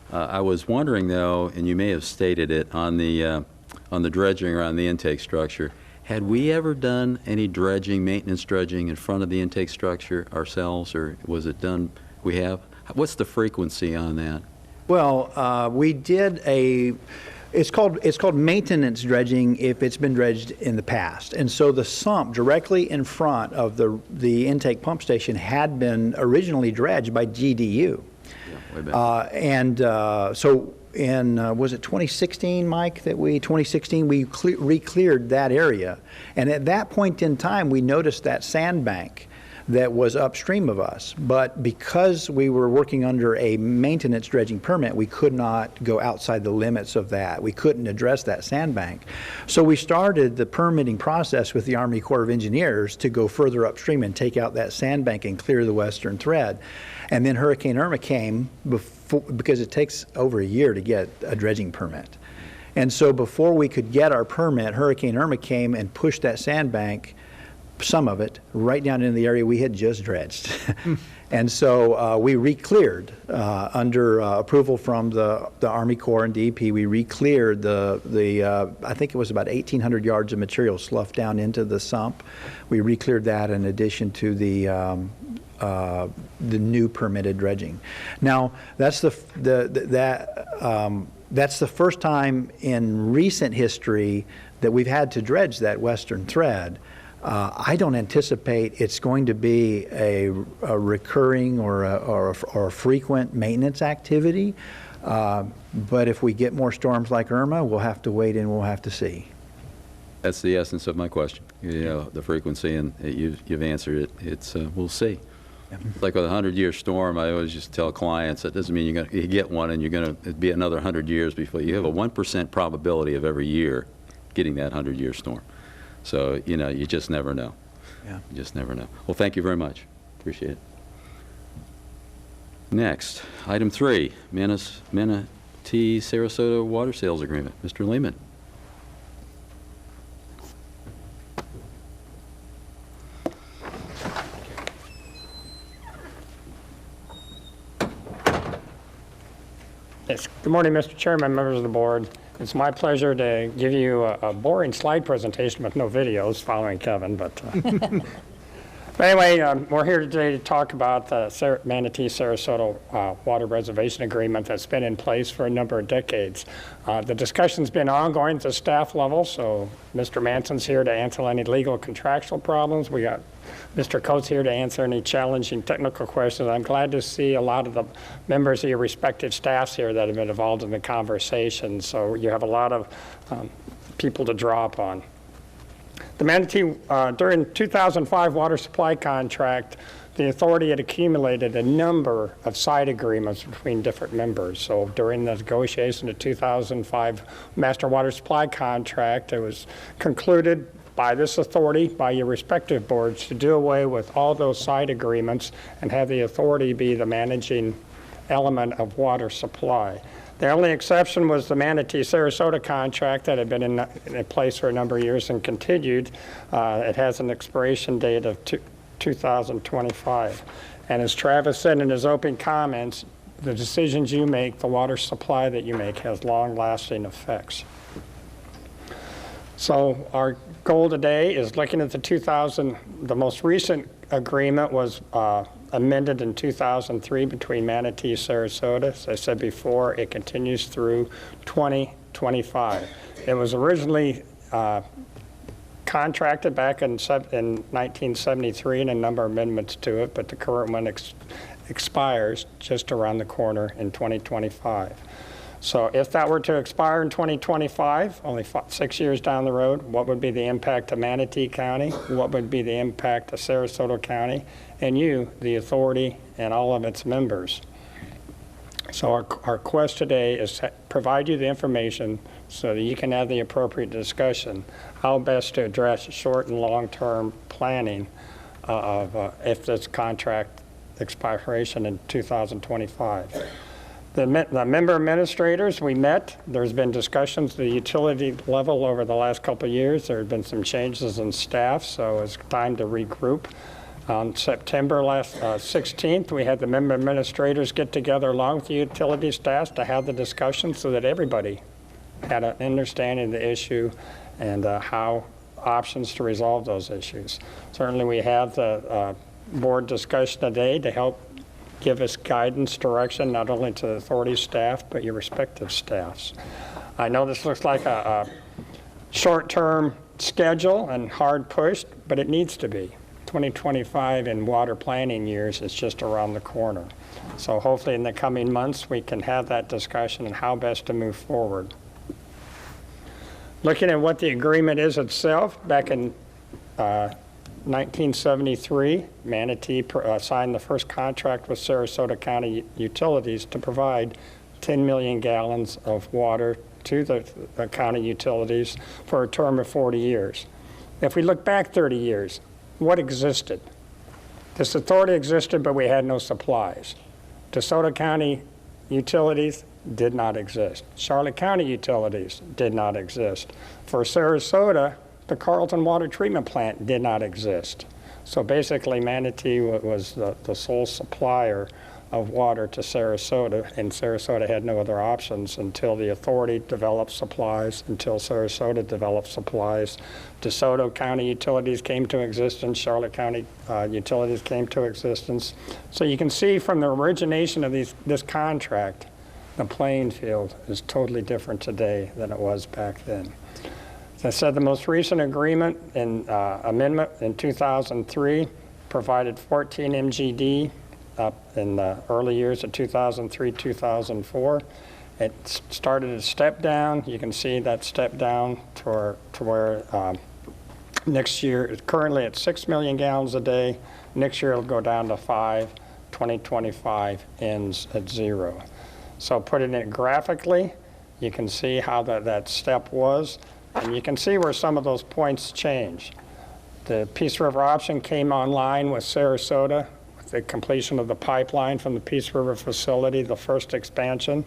I was wondering, though, and you may have stated it, on the dredging around the intake structure, had we ever done any dredging, maintenance dredging in front of the intake structure ourselves, or was it done? We have? What's the frequency on that? Well, we did it's called maintenance dredging if it's been dredged in the past. And so the sump directly in front of the intake pump station had been originally dredged by GDU. Yeah, way back. So in, was it 2016, Mike, 2016, we re-cleared that area. And at that point in time, we noticed that sandbank that was upstream of us. But because we were working under a maintenance dredging permit, we could not go outside the limits of that. We couldn't address that sandbank. So we started the permitting process with the Army Corps of Engineers to go further upstream and take out that sandbank and clear the western thread. And then Hurricane Irma came because it takes over a year to get a dredging permit. And so before we could get our permit, Hurricane Irma came and pushed that sandbank, some of it, right down into the area we had just dredged. And so we re-cleared, under approval from the Army Corps and DEP, we re-cleared I think it was about 1,800 yards of material sloughed down into the sump. We re-cleared that in addition to the new permitted dredging. Now, that's the first time in recent history that we've had to dredge that western thread. I don't anticipate it's going to be a recurring or a frequent maintenance activity, but if we get more storms like Irma, we'll have to wait and we'll have to see. That's the essence of my question. You know, the frequency, and you've answered it. It's we'll see. Like with a 100-year storm, I always just tell clients that doesn't mean you get one and you're going to be another 100 years before you have a 1% probability of every year getting that 100-year storm. So, you know, you just never know. Yeah. You just never know. Well, thank you very much. Appreciate it. Next, item 3, Manatee Sarasota Water Sales Agreement. Mr. Lehman. Yes. Good morning, Mr. Chairman, members of the board. It's my pleasure to give you a boring slide presentation with no videos following Kevin, but anyway, we're here today to talk about the Manatee Sarasota Water Reservation Agreement that's been in place for a number of decades. The discussion's been ongoing at the staff level, so Mr. Manson's here to answer any legal contractual problems. We got Mr. Coates here to answer any challenging technical questions. I'm glad to see a lot of the members of your respective staffs here that have been involved in the conversation, so you have a lot of people to draw upon. The Manatee, during 2005 water supply contract, the authority had accumulated a number of side agreements between different members. So during the negotiation of 2005 master water supply contract, it was concluded by this authority, by your respective boards, to do away with all those side agreements and have the authority be the managing element of water supply. The only exception was the Manatee Sarasota contract that had been in place for a number of years and continued. It has an expiration date of 2025. And as Travis said in his opening comments, the decisions you make, the water supply that you make, has long-lasting effects. So our goal today is looking at the most recent agreement was amended in 2003 between Manatee and Sarasota. As I said before, it continues through 2025. It was originally contracted back in 1973 and a number of amendments to it, but the current one expires just around the corner in 2025. So if that were to expire in 2025, only 6 years down the road, what would be the impact of Manatee County? What would be the impact of Sarasota County? And you, the authority, and all of its members. So our quest today is to provide you the information so that you can have the appropriate discussion, how best to address short and long-term planning of if this contract expiration in 2025. The member administrators, we met. There's been discussions at the utility level over the last couple of years. There have been some changes in staff, so it's time to regroup. On September 16th, we had the member administrators get together along with the utility staff to have the discussion so that everybody had an understanding of the issue and how options to resolve those issues. Certainly we have the board discussion today to help give us guidance, direction, not only to the authority staff, but your respective staffs. I know this looks like a short-term schedule and hard pushed, but it needs to be. 2025 in water planning years is just around the corner. So hopefully in the coming months, we can have that discussion on how best to move forward. Looking at what the agreement is itself, back in 1973, Manatee signed the first contract with Sarasota County Utilities to provide 10 million gallons of water to the county utilities for a term of 40 years. If we look back 30 years, what existed? This authority existed, but we had no supplies. DeSoto County Utilities did not exist. Charlotte County Utilities did not exist. For Sarasota, the Carlton Water Treatment Plant did not exist. So basically, Manatee was the sole supplier of water to Sarasota, and Sarasota had no other options until the authority developed supplies, until Sarasota developed supplies. DeSoto County Utilities came to existence, Charlotte County Utilities came to existence. So you can see from the origination of this contract, the playing field is totally different today than it was back then. As I said, the most recent agreement and amendment in 2003 provided 14 MGD up in the early years of 2003, 2004. It started a step down. You can see that step down to where next year, it's currently at 6 million gallons a day. Next year it'll go down to 5. 2025 ends at 0. So putting it graphically, you can see how that step was, and you can see where some of those points change. The Peace River option came online with Sarasota, with the completion of the pipeline from the Peace River facility, the first expansion.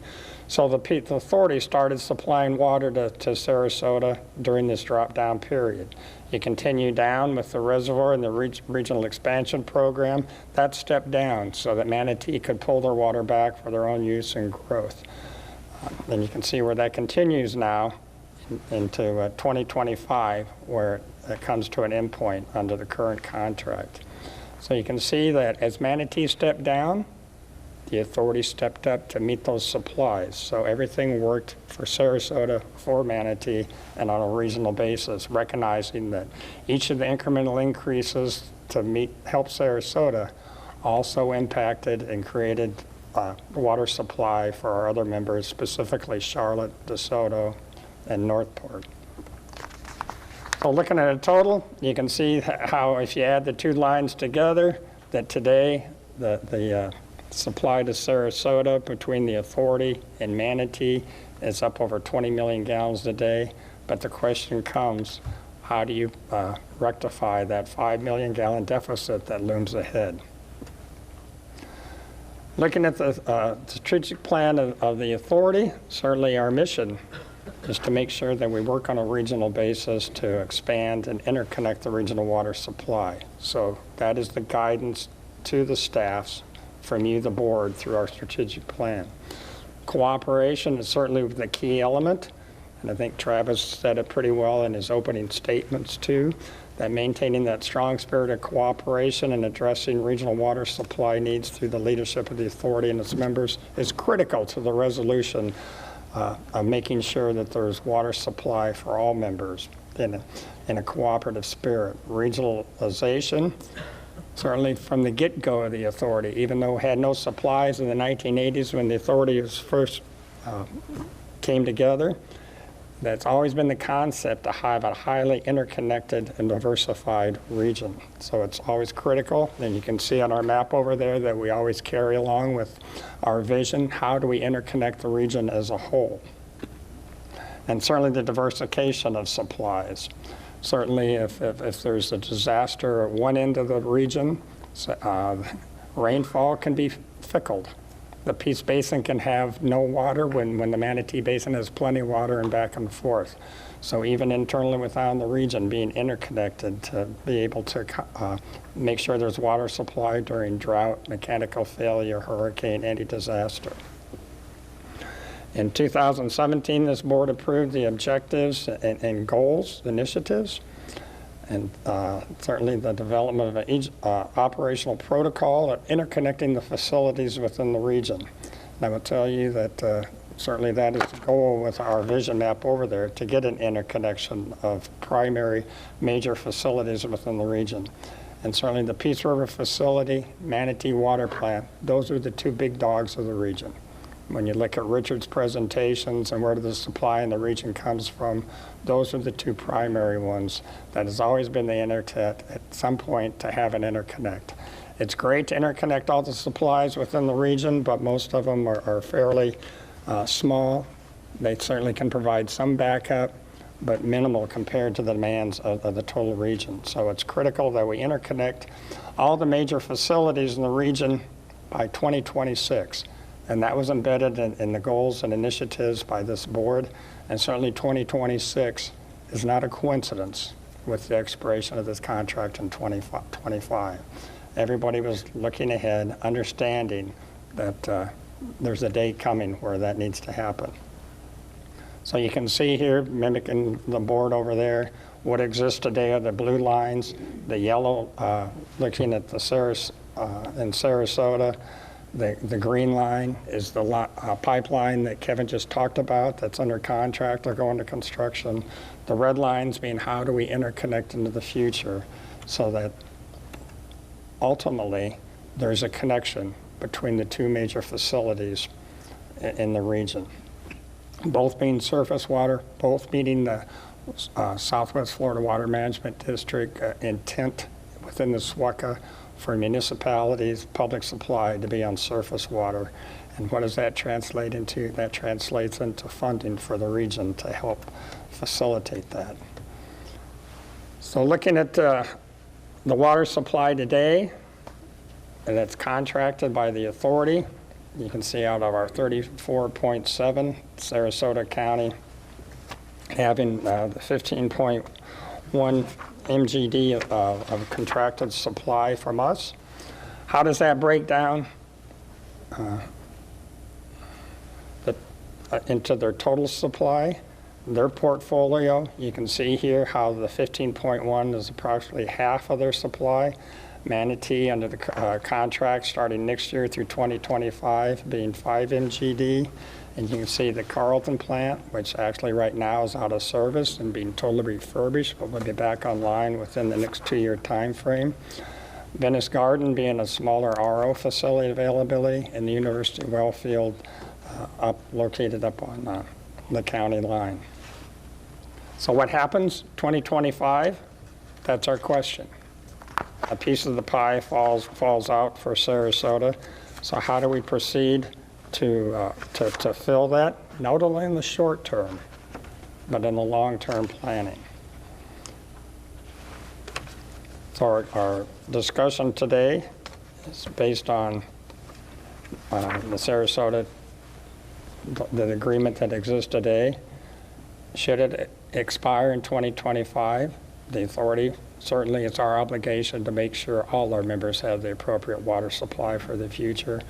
So the authority started supplying water to Sarasota during this drop-down period. You continue down with the reservoir and the regional expansion program. That stepped down so that Manatee could pull their water back for their own use and growth. And you can see where that continues now into 2025, where it comes to an endpoint under the current contract. So you can see that as Manatee stepped down, the authority stepped up to meet those supplies. So everything worked for Sarasota, for Manatee, and on a regional basis, recognizing that each of the incremental increases to help Sarasota also impacted and created water supply for our other members, specifically Charlotte, DeSoto, and Northport. So looking at a total, you can see how if you add the two lines together, that today the supply to Sarasota between the authority and Manatee is up over 20 million gallons a day. But the question comes, how do you rectify that 5 million gallon deficit that looms ahead? Looking at the strategic plan of the authority, certainly our mission is to make sure that we work on a regional basis to expand and interconnect the regional water supply. So that is the guidance to the staffs from you, the board, through our strategic plan. Cooperation is certainly the key element, and I think Travis said it pretty well in his opening statements too, that maintaining that strong spirit of cooperation and addressing regional water supply needs through the leadership of the authority and its members is critical to the resolution of making sure that there's water supply for all members in a cooperative spirit. Regionalization, certainly from the get-go of the authority, even though it had no supplies in the 1980s when the authority was first came together, that's always been the concept to have a highly interconnected and diversified region. So it's always critical, and you can see on our map over there that we always carry along with our vision, how do we interconnect the region as a whole? And certainly the diversification of supplies. Certainly if there's a disaster at one end of the region, rainfall can be fickle. The Peace Basin can have no water when the Manatee Basin has plenty of water and back and forth. So even internally within the region, being interconnected to be able to make sure there's water supply during drought, mechanical failure, hurricane, any disaster. In 2017, this board approved the objectives and goals, initiatives, and certainly the development of each operational protocol of interconnecting the facilities within the region. And I will tell you that certainly that is the goal with our vision map over there, to get an interconnection of primary major facilities within the region. And certainly the Peace River facility, Manatee Water Plant, those are the two big dogs of the region. When you look at Richard's presentations and where the supply in the region comes from, those are the two primary ones. That has always been the intent at some point to have an interconnect. It's great to interconnect all the supplies within the region, but most of them are fairly small. They certainly can provide some backup, but minimal compared to the demands of the total region. So it's critical that we interconnect all the major facilities in the region by 2026. And that was embedded in the goals and initiatives by this board. And certainly 2026 is not a coincidence. with the expiration of this contract in 2025. Everybody was looking ahead, understanding that there's a day coming where that needs to happen. So you can see here, mimicking the board over there, what exists today are the blue lines, the yellow looking at the in Sarasota. The green line is the pipeline that Kevin just talked about that's under contract or going to construction. The red lines being how do we interconnect into the future so that ultimately there's a connection between the two major facilities in the region. Both being surface water, both meeting the Southwest Florida Water Management District intent within the SWCA for municipalities, public supply to be on surface water. And what does that translate into? That translates into funding for the region to help facilitate that. So looking at the water supply today, and it's contracted by the authority, you can see out of our 34.7, Sarasota County having the 15.1 MGD of contracted supply from us. How does that break down into their total supply? Their portfolio, you can see here how the 15.1 is approximately half of their supply. Manatee under the contract starting next year through 2025 being 5 MGD. And you can see the Carlton plant, which actually right now is out of service and being totally refurbished, but will be back online within the next 2-year time frame. Venice Garden being a smaller RO facility availability, and the University of Wellfield located up on the county line. So what happens 2025? That's our question. A piece of the pie falls out for Sarasota. So how do we proceed to fill that, not only in the short term, but in the long-term planning? So our discussion today is based on the Sarasota, the agreement that exists today. Should it expire in 2025, the authority, certainly it's our obligation to make sure all our members have the appropriate water supply for the future.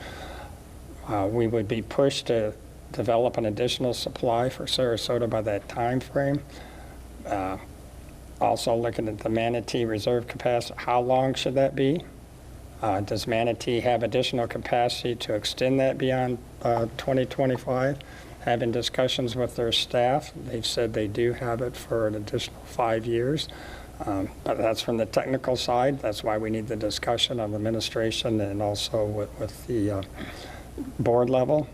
We would be pushed to develop an additional supply for Sarasota by that time frame. Also looking at the Manatee reserve capacity, how long should that be? Does Manatee have additional capacity to extend that beyond 2025? Having discussions with their staff, they've said they do have it for an additional 5 years. But that's from the technical side. That's why we need the discussion of administration and also with the board level.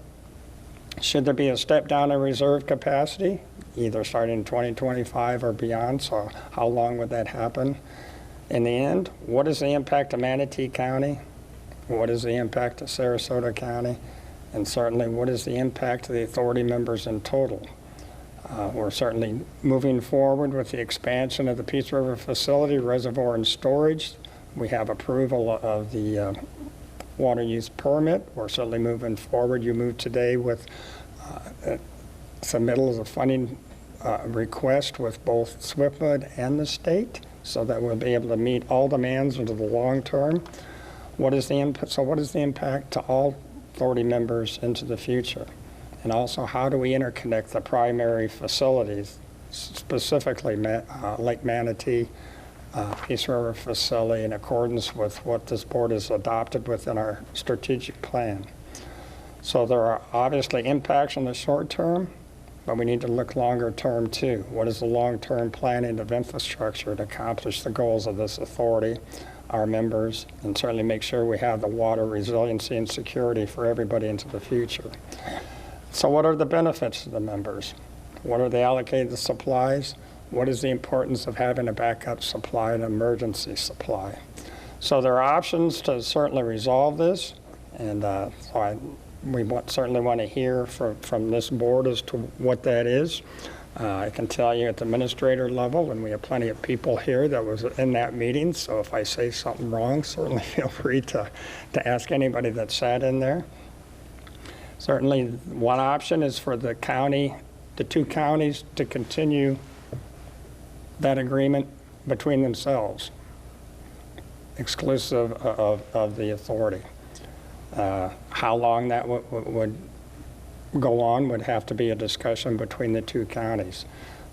Should there be a step down in reserve capacity, either starting in 2025 or beyond? So how long would that happen? In the end, what is the impact of Manatee County? What is the impact of Sarasota County? And certainly, what is the impact of the authority members in total? We're certainly moving forward with the expansion of the Peace River facility, reservoir and storage. We have approval of the water use permit. We're certainly moving forward. You moved today with submittal of a funding request with both SWIFMUD and the state so that we'll be able to meet all demands into the long term. What is the impact? So what is the impact to all authority members into the future? And also, how do we interconnect the primary facilities, specifically Lake Manatee, Peace River facility, in accordance with what this board has adopted within our strategic plan? So there are obviously impacts in the short term, but we need to look longer term too. What is the long-term planning of infrastructure to accomplish the goals of this authority, our members, and certainly make sure we have the water resiliency and security for everybody into the future? So what are the benefits to the members? What are the allocated supplies? What is the importance of having a backup supply and emergency supply? So there are options to certainly resolve this, and we certainly want to hear from this board as to what that is. I can tell you at the administrator level, and we have plenty of people here that was in that meeting, so if I say something wrong, certainly feel free to ask anybody that sat in there. Certainly, one option is for the two counties to continue that agreement between themselves, exclusive of the authority. How long that would go on would have to be a discussion between the two counties.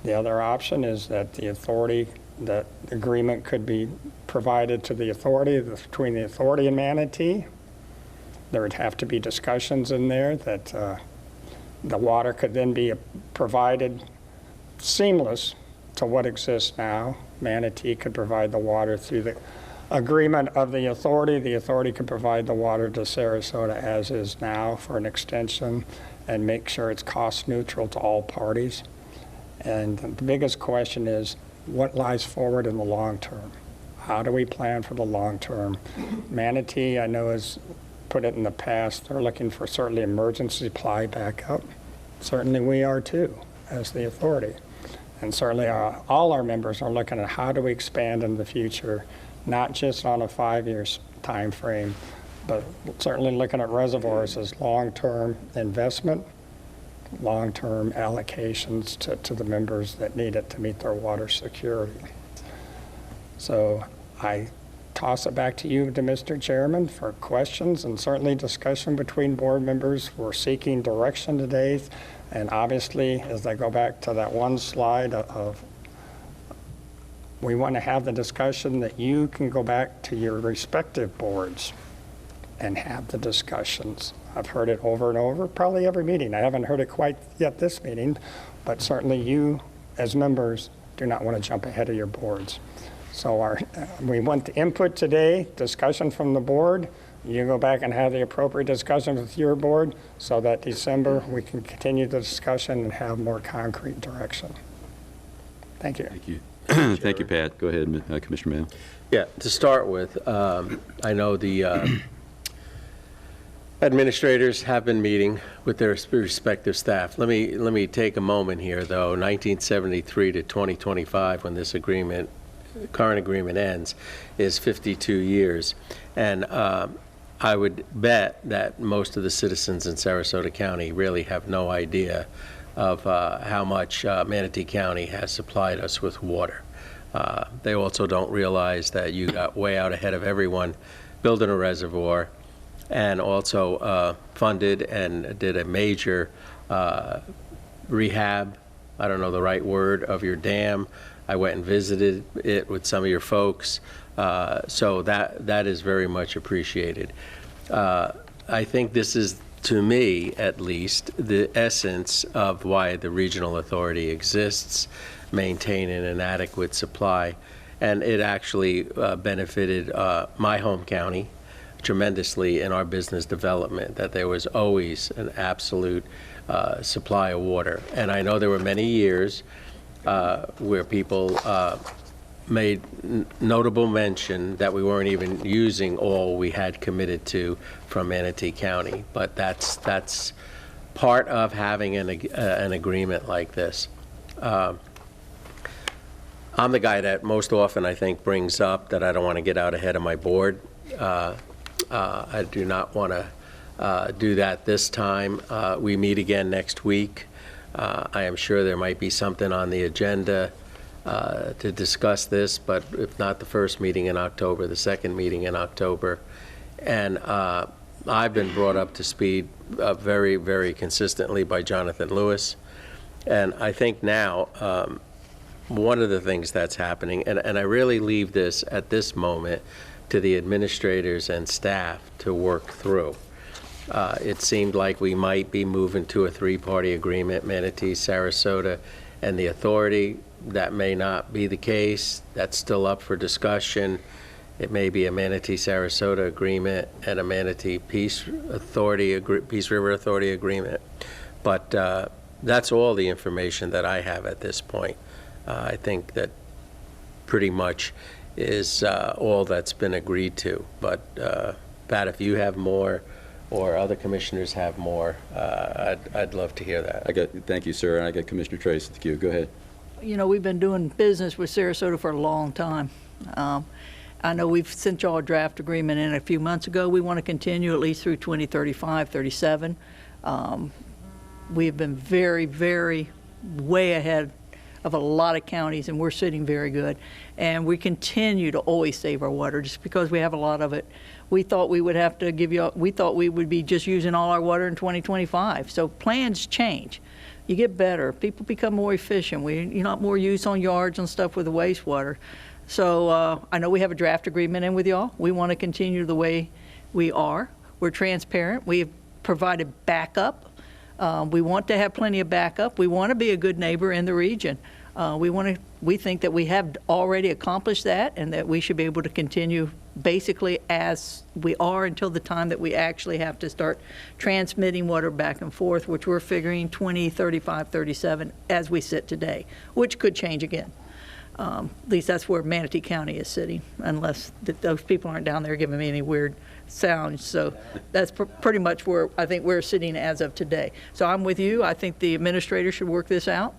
The other option is that the authority, that agreement could be provided to the authority, between the authority and Manatee. There would have to be discussions in there that the water could then be provided seamless to what exists now. Manatee could provide the water through the agreement of the authority. The authority could provide the water to Sarasota as is now for an extension and make sure it's cost neutral to all parties. And the biggest question is, what lies forward in the long term? How do we plan for the long term? Manatee, I know, has put it in the past, they're looking for certainly emergency supply backup. Certainly we are too, as the authority. And certainly all our members are looking at how do we expand in the future, not just on a 5-year time frame, but certainly looking at reservoirs as long-term investment, long-term allocations to the members that need it to meet their water security. So I toss it back to you, to Mr. Chairman, for questions and certainly discussion between board members. We're seeking direction today, and obviously, as I go back to that one slide of we want to have the discussion that you can go back to your respective boards and have the discussions. I've heard it over and over, probably every meeting. I haven't heard it quite yet this meeting, but certainly you, as members, do not want to jump ahead of your boards. So we want the input today, discussion from the board. You go back and have the appropriate discussion with your board so that December we can continue the discussion and have more concrete direction. Thank you. Thank you. Thank you, Pat. Go ahead, Commissioner Mayo. Yeah, to start with, I know the administrators have been meeting with their respective staff. Let me take a moment here, though. 1973 to 2025, when this current agreement ends, is 52 years. And I would bet that most of the citizens in Sarasota County really have no idea of how much Manatee County has supplied us with water. They also don't realize that you got way out ahead of everyone building a reservoir, and also funded and did a major rehab, I don't know the right word, of your dam. I went and visited it with some of your folks, so that is very much appreciated. I think this is, to me at least, the essence of why the regional authority exists, maintaining an adequate supply. And it actually benefited my home county tremendously in our business development, that there was always an absolute supply of water. And I know there were many years where people made notable mention that we weren't even using all we had committed to from Manatee County, but that's part of having an agreement like this. I'm the guy that most often, I think, brings up that I don't want to get out ahead of my board. I do not want to do that this time. We meet again next week. I am sure there might be something on the agenda to discuss this, but if not the first meeting in October, the second meeting in October. And I've been brought up to speed very, very consistently by Jonathan Lewis. And I think now one of the things that's happening, and I really leave this at this moment to the administrators and staff to work through. It seemed like we might be moving to a three-party agreement, Manatee, Sarasota, and the authority. That may not be the case. That's still up for discussion. It may be a Manatee-Sarasota agreement and a Manatee Peace River Authority agreement. But that's all the information that I have at this point. I think that pretty much is all that's been agreed to. But Pat, if you have more, or other commissioners have more, I'd love to hear that. Thank you, sir. And I got Commissioner Trace at the queue. Go ahead. You know, we've been doing business with Sarasota for a long time. I know we've sent y'all a draft agreement in a few months ago. We want to continue at least through 2035, 37. We have been very, very way ahead of a lot of counties, and we're sitting very good. And we continue to always save our water just because we have a lot of it. We thought we would have to we thought we would be just using all our water in 2025. So plans change. You get better. People become more efficient. You're not more use on yards and stuff with the wastewater. So I know we have a draft agreement in with y'all. We want to continue the way we are. We're transparent. We have provided backup. We want to have plenty of backup. We want to be a good neighbor in the region. We think that we have already accomplished that, and that we should be able to continue basically as we are until the time that we actually have to start transmitting water back and forth, which we're figuring 2035, 37 as we sit today, which could change again. At least that's where Manatee County is sitting, unless those people aren't down there giving me any weird sounds. So that's pretty much where I think we're sitting as of today. So I'm with you. I think the administrator should work this out.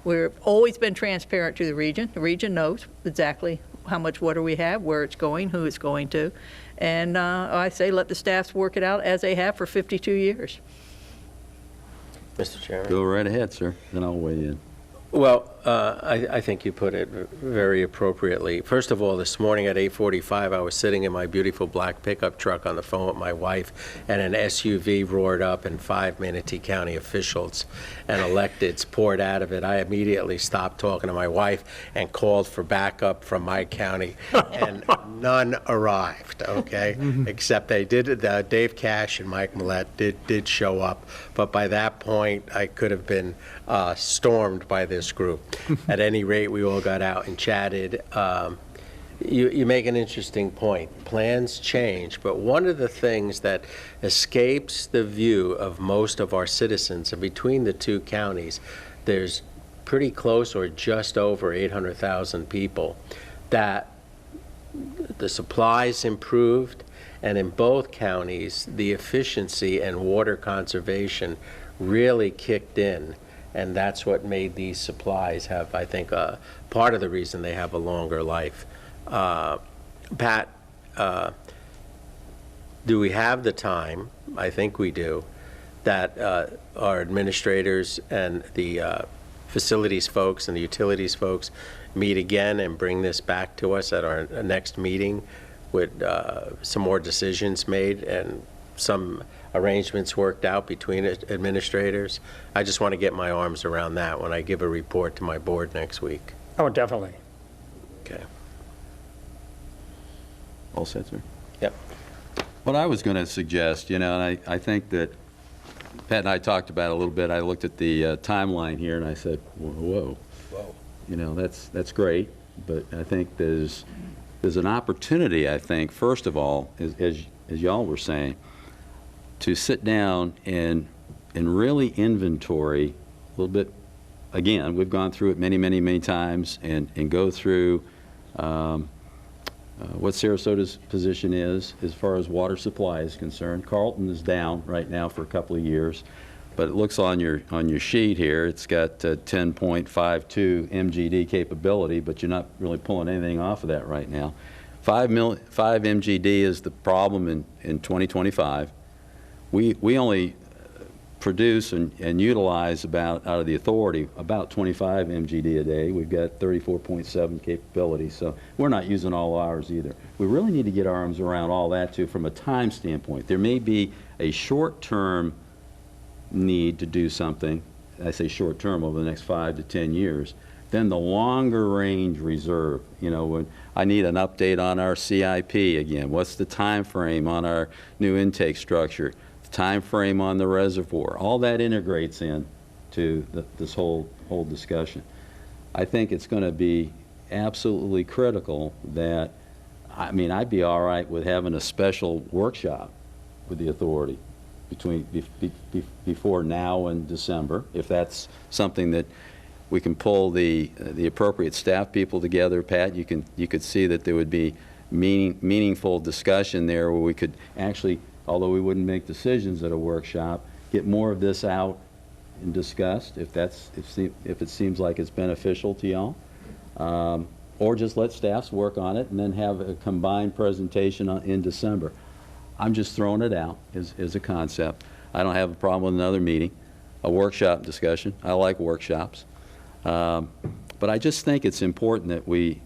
We've always been transparent to the region. The region knows exactly how much water we have, where it's going, who it's going to. And I say let the staffs work it out as they have for 52 years. Mr. Chairman. Go right ahead, sir, then I'll weigh in. Well, I think you put it very appropriately. First of all, this morning at 8:45, I was sitting in my beautiful black pickup truck on the phone with my wife, and an SUV roared up, and 5 Manatee County officials and electeds poured out of it. I immediately stopped talking to my wife and called for backup from my county, and none arrived, okay? Except they did, Dave Cash and Mike Millette did show up, but by that point, I could have been stormed by this group. At any rate, we all got out and chatted. You make an interesting point. Plans change, but one of the things that escapes the view of most of our citizens, and between the two counties, there's pretty close or just over 800,000 people, that the supplies improved, and in both counties, the efficiency and water conservation really kicked in. And that's what made these supplies have, I think, part of the reason they have a longer life. Pat, do we have the time? I think we do, that our administrators and the facilities folks and the utilities folks meet again and bring this back to us at our next meeting with some more decisions made and some arrangements worked out between administrators? I just want to get my arms around that when I give a report to my board next week. Oh, definitely. Okay. All set, sir? Yep. What I was going to suggest, and I think that Pat and I talked about it a little bit. I looked at the timeline here and I said, whoa. That's great, but I think there's an opportunity, I think, first of all, as y'all were saying, to sit down and really inventory a little bit. Again, we've gone through it many times, and go through what Sarasota's position is as far as water supply is concerned. Carlton is down right now for a couple of years, but it looks on your sheet here, it's got 10.52 MGD capability, but you're not really pulling anything off of that right now. 5 MGD is the problem in 2025. We only produce and utilize about, out of the authority, about 25 MGD a day. We've got 34.7 capability, so we're not using all ours either. We really need to get our arms around all that too from a time standpoint. There may be a short-term need to do something, I say short-term, over the next 5 to 10 years. Then the longer range reserve, when I need an update on our CIP again, what's the time frame on our new intake structure, the time frame on the reservoir, all that integrates in to this whole discussion. I think it's going to be absolutely critical that, I'd be all right with having a special workshop with the authority before now and December, if that's something that we can pull the appropriate staff people together. Pat, you could see that there would be meaningful discussion there where we could actually, although we wouldn't make decisions at a workshop, get more of this out and discussed if it seems like it's beneficial to y'all, or just let staffs work on it and then have a combined presentation in December. I'm just throwing it out as a concept. I don't have a problem with another meeting, a workshop discussion. I like workshops. But I just think it's important that we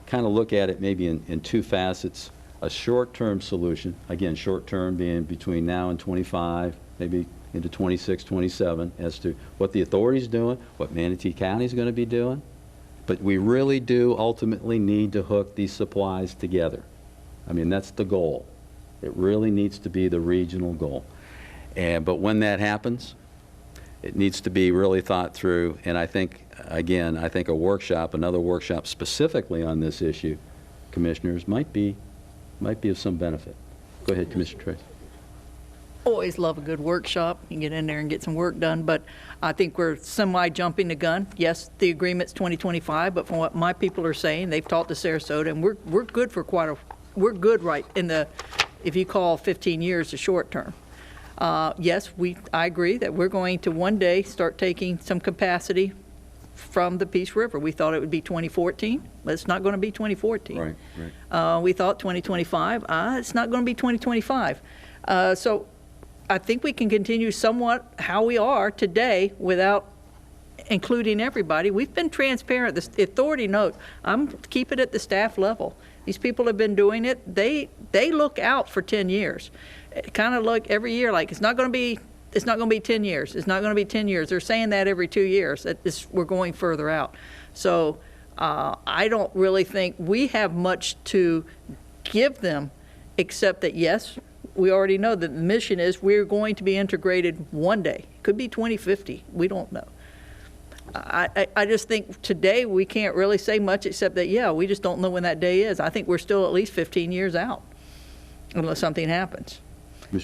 kind of look at it maybe in two facets. A short-term solution, again, short-term being between now and 25, maybe into 26, 27, as to what the authority's doing, what Manatee County's going to be doing. But we really do ultimately need to hook these supplies together. I mean, that's the goal. It really needs to be the regional goal. But when that happens, it needs to be really thought through. And I think, again, I think a workshop, another workshop specifically on this issue, commissioners, might be of some benefit. Go ahead, Commissioner Trace. Always love a good workshop. You can get in there and get some work done, but I think we're semi-jumping the gun. Yes, the agreement's 2025, but from what my people are saying, they've talked to Sarasota, and we're good for we're good right in the, if you call 15 years the short term. Yes, I agree that we're going to one day start taking some capacity from the Peace River. We thought it would be 2014, but it's not going to be 2014. Right. We thought 2025. It's not going to be 2025. So I think we can continue somewhat how we are today without including everybody. We've been transparent. The authority knows. I'm keep it at the staff level. These people have been doing it. They look out for 10 years. Kind of look every year like it's not going to be 10 years. It's not going to be 10 years. They're saying that every 2 years. We're going further out. So I don't really think we have much to give them, except that, yes, we already know that the mission is we're going to be integrated one day. It could be 2050. We don't know. I just think today we can't really say much except that, yeah, we just don't know when that day is. I think we're still at least 15 years out unless something happens.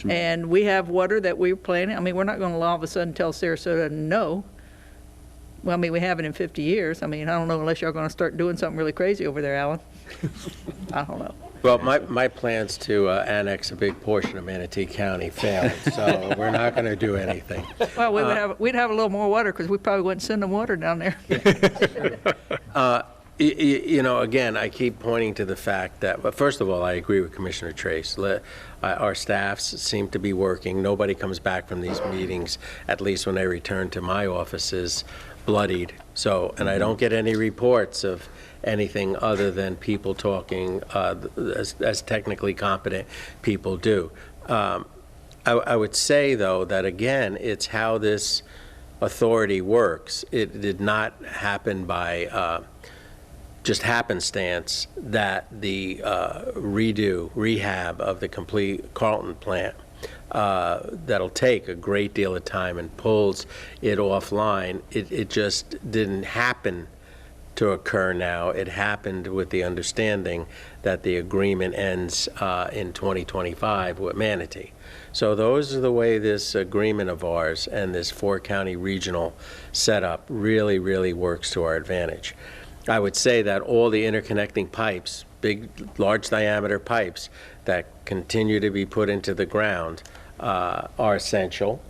And we have water that we're planning. I mean, we're not going to all of a sudden tell Sarasota no. Well, I mean, we haven't in 50 years. I mean, I don't know unless you're going to start doing something really crazy over there, Alan. I don't know. Well, my plans to annex a big portion of Manatee County failed, so we're not going to do anything. Well, we'd have a little more water because we probably wouldn't send them water down there. You know, again, I keep pointing to the fact that, well, first of all, I agree with Commissioner Trace. Our staffs seem to be working. Nobody comes back from these meetings, at least when they return to my offices, bloodied. So, and I don't get any reports of anything other than people talking as technically competent people do. I would say, though, that again, it's how this authority works. It did not happen by just happenstance that the rehab of the complete Carlton plant that'll take a great deal of time and pulls it offline. It just didn't happen to occur now. It happened with the understanding that the agreement ends in 2025 with Manatee. So those are the way this agreement of ours and this four-county regional setup really, really works to our advantage. I would say that all the interconnecting pipes, big, large diameter pipes that continue to be put into the ground are essential,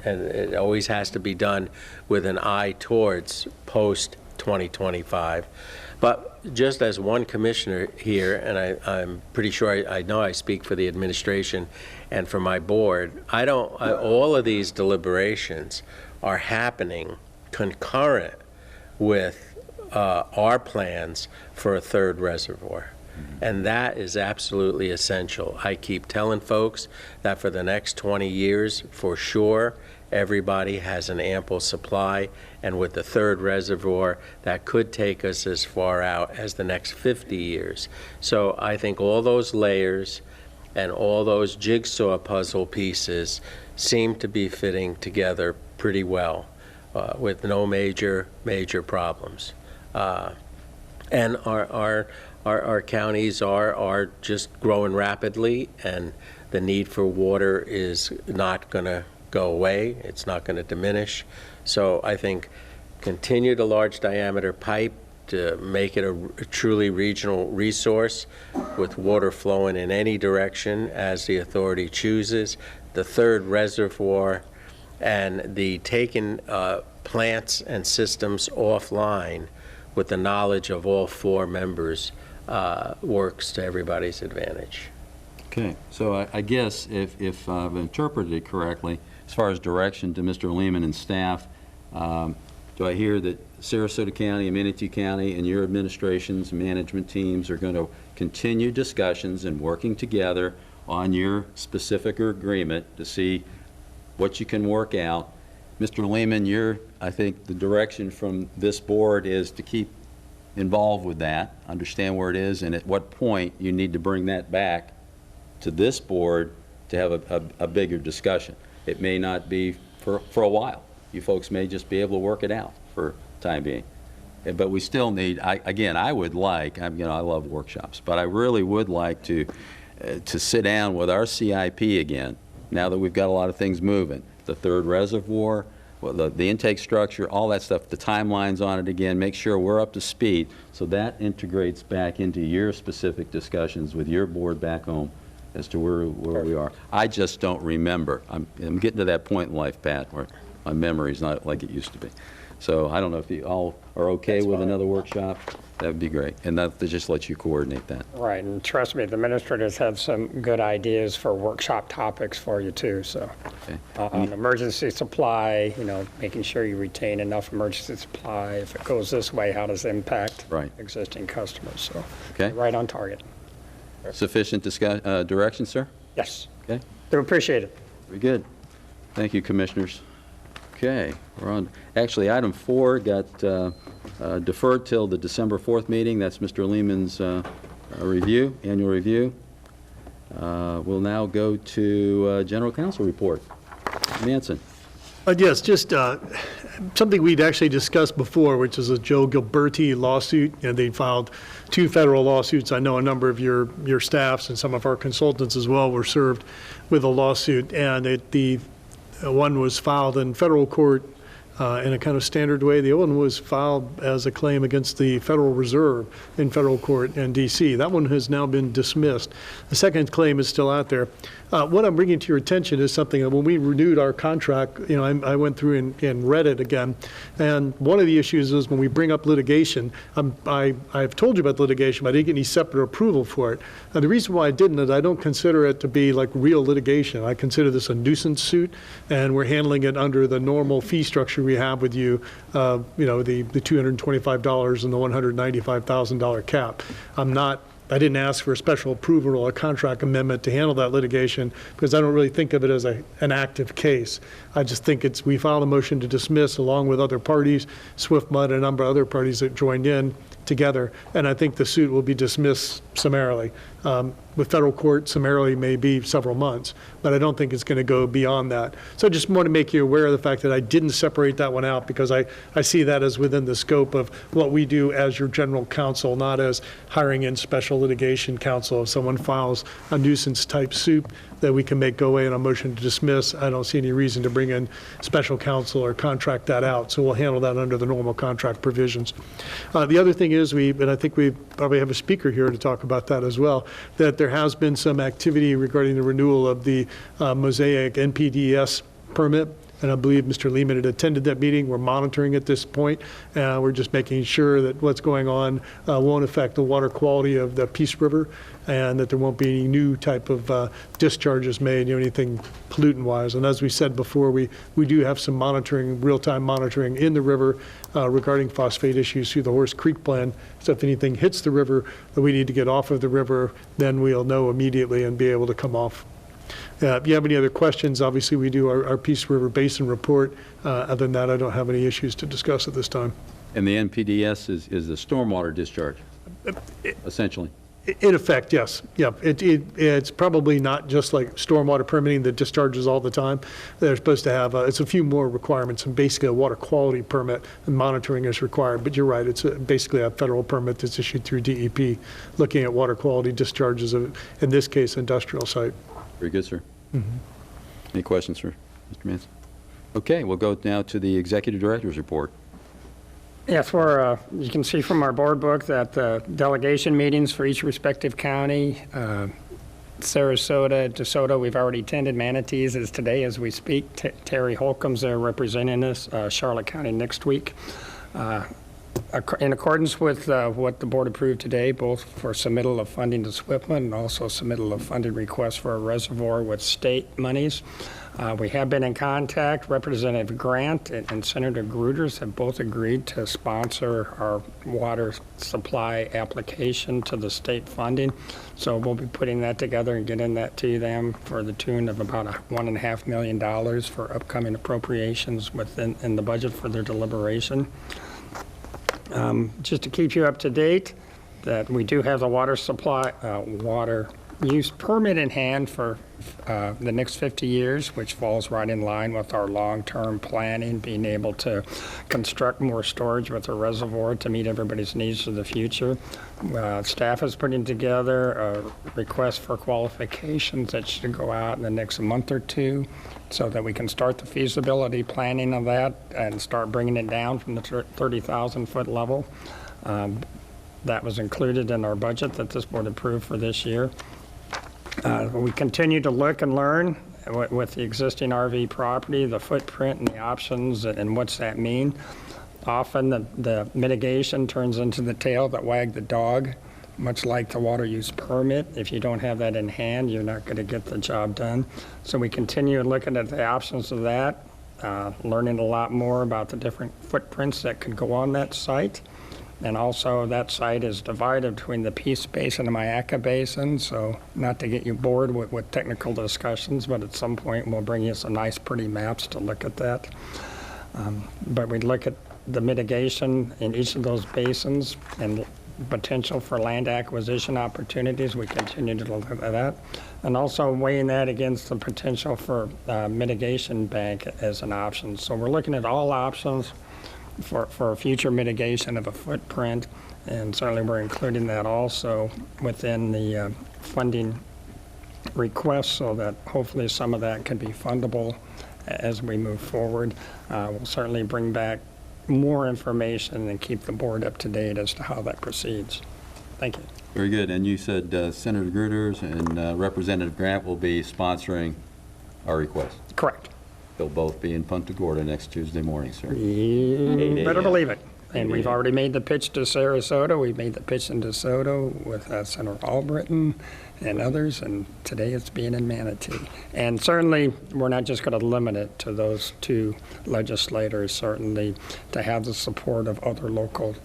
and it always has to be done with an eye towards post-2025. But just as one commissioner here, and I'm pretty sure I know I speak for the administration and for my board, all of these deliberations are happening concurrent with our plans for a third reservoir. And that is absolutely essential. I keep telling folks that for the next 20 years, for sure, everybody has an ample supply, and with the third reservoir, that could take us as far out as the next 50 years. So I think all those layers and all those jigsaw puzzle pieces seem to be fitting together pretty well with no major problems. And our counties are just growing rapidly, and the need for water is not going to go away. It's not going to diminish. So I think continue the large diameter pipe to make it a truly regional resource with water flowing in any direction as the authority chooses. The third reservoir and the taking plants and systems offline with the knowledge of all four members works to everybody's advantage. Okay, so I guess if I've interpreted it correctly, as far as direction to Mr. Lehman and staff, do I hear that Sarasota County and Manatee County and your administrations and management teams are going to continue discussions and working together on your specific agreement to see what you can work out? Mr. Lehman, I think the direction from this board is to keep involved with that, understand where it is, and at what point you need to bring that back to this board to have a bigger discussion. It may not be for a while. You folks may just be able to work it out for time being. But we still need, again, I would like, I love workshops, but I really would like to sit down with our CIP again, now that we've got a lot of things moving. The third reservoir, well, the intake structure, all that stuff, the timelines on it again, make sure we're up to speed, so that integrates back into your specific discussions with your board back home as to where we are. I just don't remember. I'm getting to that point in life, Pat, where my memory's not like it used to be. So I don't know if you all are okay with another workshop. That would be great. And that just lets you coordinate that. Right, and trust me, the administrators have some good ideas for workshop topics for you too, so. Okay. On emergency supply, making sure you retain enough emergency supply. If it goes this way, how does it impact existing customers? So, okay. Right on target. Sufficient direction, sir? Yes. Okay. Do appreciate it. Very good. Thank you, commissioners. Okay, we're on. Actually, item 4 got deferred till the December 4th meeting. That's Mr. Lehman's review, annual review. We'll now go to general counsel report. Manson. Yes, just something we'd actually discussed before, which is a Joe Gilberti lawsuit, and they filed 2 federal lawsuits. I know a number of your staffs and some of our consultants as well were served with a lawsuit, and the one was filed in federal court in a kind of standard way. The other one was filed as a claim against the Federal Reserve in federal court in D.C. That one has now been dismissed. The second claim is still out there. What I'm bringing to your attention is something that when we renewed our contract, I went through and read it again. And one of the issues is when we bring up litigation, I've told you about litigation, but I didn't get any separate approval for it. And the reason why I didn't is I don't consider it to be like real litigation. I consider this a nuisance suit, and we're handling it under the normal fee structure we have with you, the $225 and the $195,000 cap. I didn't ask for a special approval or a contract amendment to handle that litigation because I don't really think of it as an active case. I just think we filed a motion to dismiss along with other parties, SwiftMud and a number of other parties that joined in together, and I think the suit will be dismissed summarily. With federal court, summarily may be several months, but I don't think it's going to go beyond that. So I just want to make you aware of the fact that I didn't separate that one out because I see that as within the scope of what we do as your general counsel, not as hiring in special litigation counsel. If someone files a nuisance type suit that we can make go away on a motion to dismiss, I don't see any reason to bring in special counsel or contract that out. So we'll handle that under the normal contract provisions. The other thing is and I think we probably have a speaker here to talk about that as well, that there has been some activity regarding the renewal of the Mosaic NPDES permit. And I believe Mr. Lehman had attended that meeting. We're monitoring at this point. We're just making sure that what's going on won't affect the water quality of the Peace River and that there won't be any new type of discharges made, anything pollutant-wise. And as we said before, we do have some monitoring, real-time monitoring in the river regarding phosphate issues through the Horse Creek plan. So if anything hits the river that we need to get off of the river, then we'll know immediately and be able to come off. If you have any other questions, obviously we do our Peace River Basin report. Other than that, I don't have any issues to discuss at this time. And the NPDES is the stormwater discharge, essentially. In effect, yes. Yeah, it's probably not just like stormwater permitting that discharges all the time. They're supposed to have, it's a few more requirements, and basically a water quality permit and monitoring is required. But you're right, it's basically a federal permit that's issued through DEP, looking at water quality discharges of, in this case, industrial site. Very good, sir. Any questions for Mr. Manson? Okay, we'll go now to the Executive Director's report. Yes, you can see from our board book that the delegation meetings for each respective county, Sarasota, DeSoto, we've already attended. Manatees is today as we speak. Terry Holcomb's there representing us, Charlotte County next week. In accordance with what the board approved today, both for submittal of funding to SWIFMA and also submittal of funding requests for a reservoir with state monies, we have been in contact. Representative Grant and Senator Gruters have both agreed to sponsor our water supply application to the state funding. So we'll be putting that together and getting that to them for the tune of about $1.5 million for upcoming appropriations in the budget for their deliberation. Just to keep you up to date, that we do have the water supply, water use permit in hand for the next 50 years, which falls right in line with our long-term planning, being able to construct more storage with a reservoir to meet everybody's needs for the future. Staff is putting together a request for qualifications that should go out in the next month or two so that we can start the feasibility planning of that and start bringing it down from the 30,000-foot level. That was included in our budget that this board approved for this year. We continue to look and learn with the existing RV property, the footprint and the options, and what's that mean. Often the mitigation turns into the tail that wagged the dog, much like the water use permit. If you don't have that in hand, you're not going to get the job done. So we continue looking at the options of that, learning a lot more about the different footprints that could go on that site. And also, that site is divided between the Peace Basin and Mayaca Basin, so not to get you bored with technical discussions, but at some point we'll bring you some nice, pretty maps to look at that. But we look at the mitigation in each of those basins and potential for land acquisition opportunities. We continue to look at that. And also weighing that against the potential for mitigation bank as an option. So we're looking at all options for future mitigation of a footprint, and certainly we're including that also within the funding request so that hopefully some of that can be fundable as we move forward. We'll certainly bring back more information and keep the board up to date as to how that proceeds. Thank you. Very good. And you said Senator Gruters and Representative Grant will be sponsoring our request. Correct. They'll both be in Punta Gorda next Tuesday morning, sir. You better believe it. And we've already made the pitch to Sarasota. We've made the pitch in DeSoto with Senator Albritton and others, and today it's being in Manatee. And certainly, we're not just going to limit it to those two legislators, certainly to have the support of other local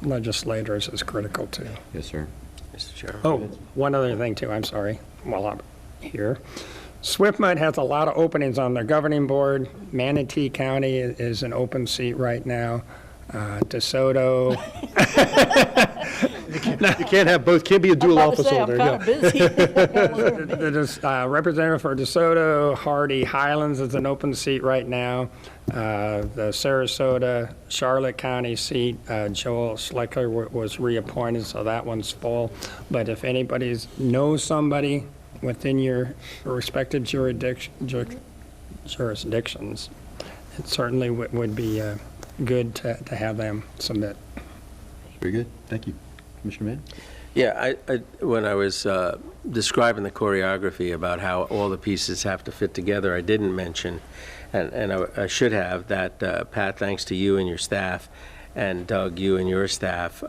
legislators is critical too. Yes, sir. Mr. Chairman. Oh, one other thing too, I'm sorry, while I'm here. SWIFMA has a lot of openings on their governing board. Manatee County is an open seat right now. DeSoto. You can't have both. Can't be a dual office holder. I'm kind of busy. The representative for DeSoto, Hardy Highlands, is an open seat right now. The Sarasota, Charlotte County seat, Joel Schlecker was reappointed, so that one's full. But if anybody knows somebody within your respective jurisdictions, it certainly would be good to have them submit. Very good. Thank you. Commissioner Mann? Yeah, when I was describing the choreography about how all the pieces have to fit together, I didn't mention, and I should have, that, Pat, thanks to you and your staff, and Doug, you and your staff,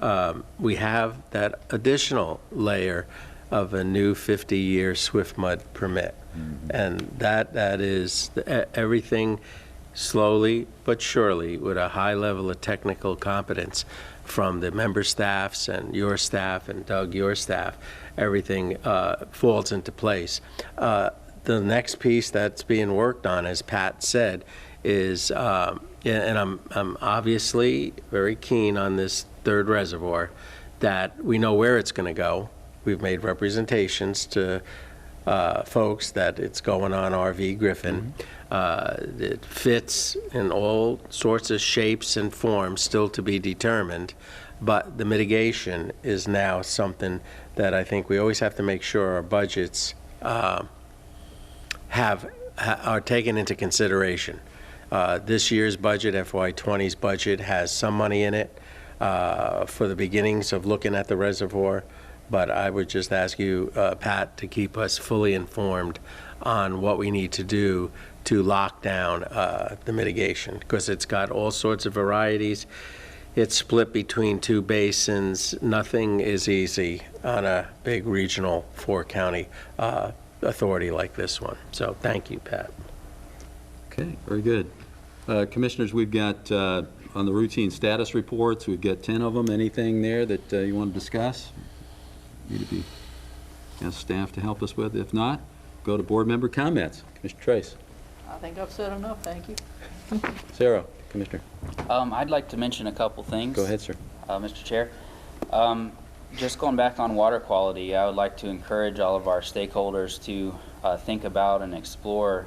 we have that additional layer of a new 50-year SWIFMUD permit. Mm-hmm. And that is everything slowly but surely with a high level of technical competence from the member staffs and your staff and Doug, your staff, everything falls into place. The next piece that's being worked on, as Pat said, is, and I'm obviously very keen on this third reservoir, that we know where it's going to go. We've made representations to folks that it's going on RV Griffin. Mm-hmm. It fits in all sorts of shapes and forms, still to be determined, but the mitigation is now something that I think we always have to make sure our budgets are taken into consideration. This year's budget, FY20's budget, has some money in it for the beginnings of looking at the reservoir. But I would just ask you, Pat, to keep us fully informed on what we need to do to lock down the mitigation, because it's got all sorts of varieties. It's split between 2 basins. Nothing is easy on a big regional 4-county authority like this one. So thank you, Pat. Okay, very good. Commissioners, we've got on the routine status reports, we've got 10 of them. Anything there that you want to discuss? Need to be ask staff to help us with. If not, go to board member comments. Commissioner Trace. I think I've said enough, thank you. Sarah, Commissioner. I'd like to mention a couple things. Go ahead, sir. Mr. Chair. Just going back on water quality, I would like to encourage all of our stakeholders to think about and explore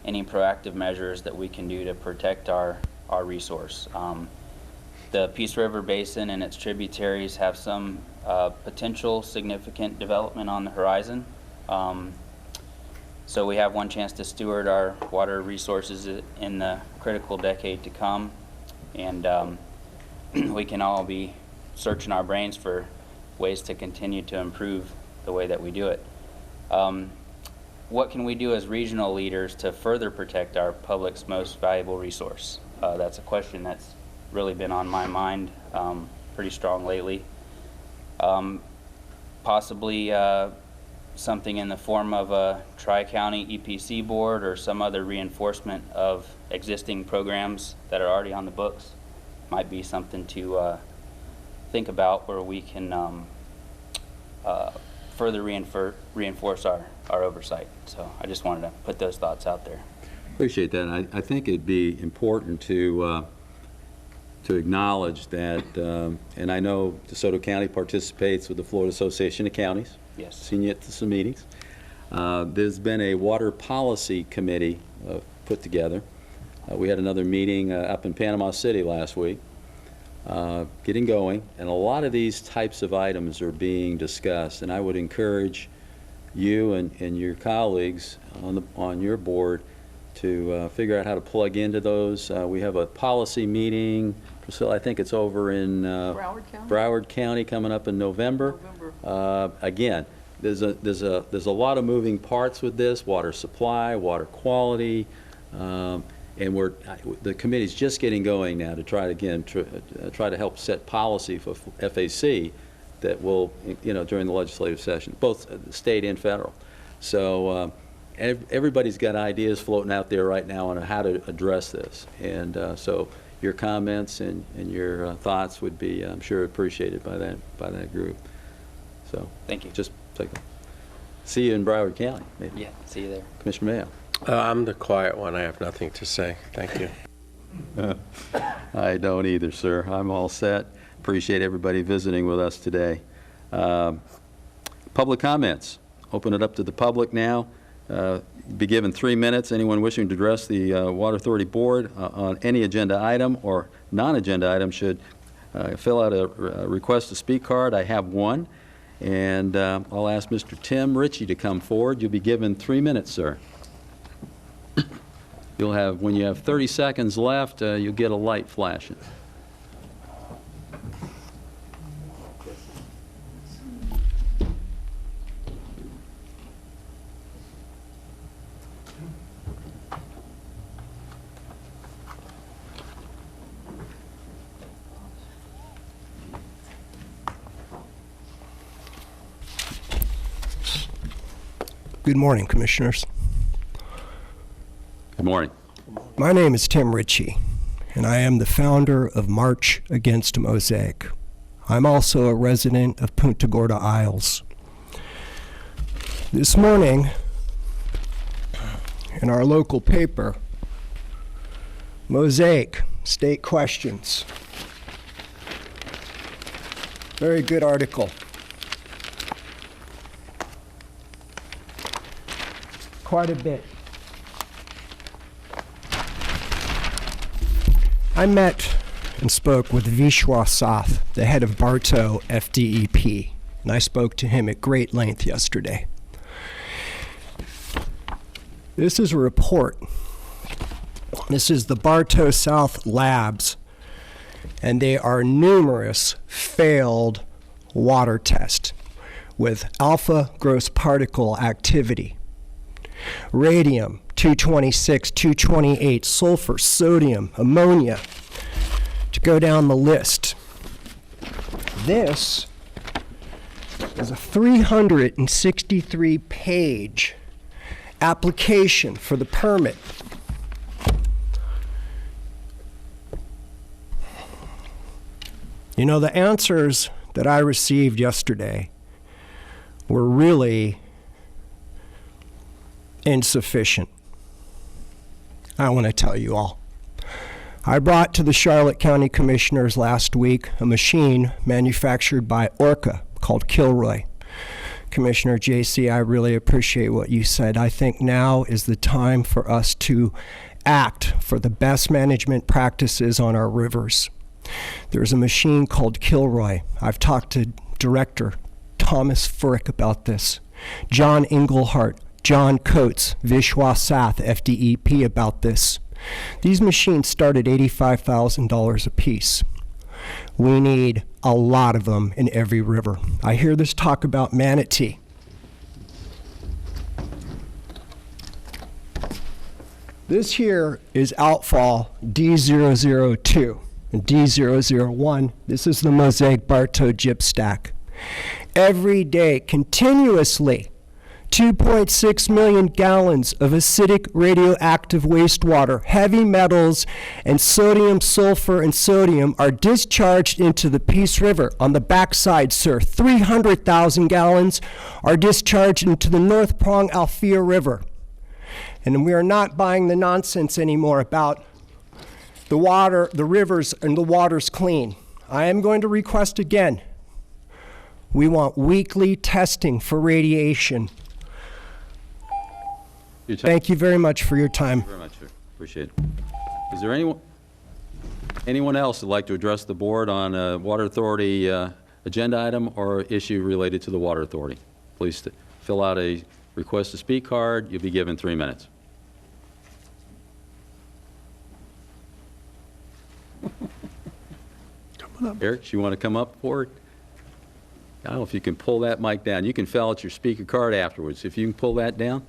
any proactive measures that we can do to protect our resource. The Peace River Basin and its tributaries have some potential significant development on the horizon. So we have one chance to steward our water resources in the critical decade to come, and we can all be searching our brains for ways to continue to improve the way that we do it. What can we do as regional leaders to further protect our public's most valuable resource? That's a question that's really been on my mind pretty strong lately. Possibly something in the form of a tri-county EPC board or some other reinforcement of existing programs that are already on the books might be something to think about, where we can further reinforce our oversight. So I just wanted to put those thoughts out there. Appreciate that. I think it'd be important to acknowledge that, and I know DeSoto County participates with the Florida Association of Counties. Yes. Seen you at some meetings. There's been a water policy committee put together. We had another meeting up in Panama City last week, getting going, and a lot of these types of items are being discussed, and I would encourage you and your colleagues on your board to figure out how to plug into those. We have a policy meeting, Priscilla, I think it's over in Broward County coming up in November. Again, there's a lot of moving parts with this: water supply, water quality, and the committee's just getting going now to try to help set policy for FAC that will, during the legislative session, both state and federal. So everybody's got ideas floating out there right now on how to address this, and so your comments and your thoughts would be, I'm sure, appreciated by that group. So thank you. Just take a see you in Broward County, maybe. Yeah, see you there. Commissioner Mayo. I'm the quiet one. I have nothing to say. Thank you. I don't either, sir. I'm all set. Appreciate everybody visiting with us today. Public comments. Open it up to the public now. Be given 3 minutes. Anyone wishing to address the Water Authority Board on any agenda item or non-agenda item should fill out a request to speak card. I have one, and I'll ask Mr. Tim Ritchie to come forward. You'll be given 3 minutes, sir. You'll have, when you have 30 seconds left, you'll get a light flashing. Good morning, Commissioners. Good morning. My name is Tim Ritchie, and I am the founder of March Against Mosaic. I'm also a resident of Punta Gorda Isles. This morning, in our local paper, Mosaic, State Questions. Very good article. Quite a bit. I met and spoke with Vishwa Sath, the head of Bartow FDEP, and I spoke to him at great length yesterday. This is a report. This is the Bartow South Labs, and they are numerous failed water tests with alpha gross particle activity, radium 226, 228, sulfur, sodium, ammonia, to go down the list. This is a 363-page application for the permit. You know, the answers that I received yesterday were really insufficient. I want to tell you all. I brought to the Charlotte County Commissioners last week a machine manufactured by Orca called Kilroy. Commissioner J.C., I really appreciate what you said. I think now is the time for us to act for the best management practices on our rivers. There's a machine called Kilroy. I've talked to Director Thomas Furick about this. John Englehart, John Coates, Vishwa Sath, FDEP about this. These machines start at $85,000 a piece. We need a lot of them in every river. I hear this talk about Manatee. This here is outfall D002 and D001. This is the Mosaic Bartow gyp stack. Every day, continuously, 2.6 million gallons of acidic radioactive wastewater, heavy metals, and sodium, sulfur, and sodium are discharged into the Peace River. On the backside, sir, 300,000 gallons are discharged into the North Prong Althea River. And we are not buying the nonsense anymore about the water, the rivers, and the water's clean. I am going to request again. We want weekly testing for radiation. Thank you very much for your time. Thank you very much, sir. Appreciate it. Is there anyone else who'd like to address the board on a Water Authority agenda item or issue related to the Water Authority? Please fill out a request to speak card. You'll be given 3 minutes. Eric, you want to come up for it? I don't know if you can pull that mic down. You can fill out your speaker card afterwards. If you can pull that down.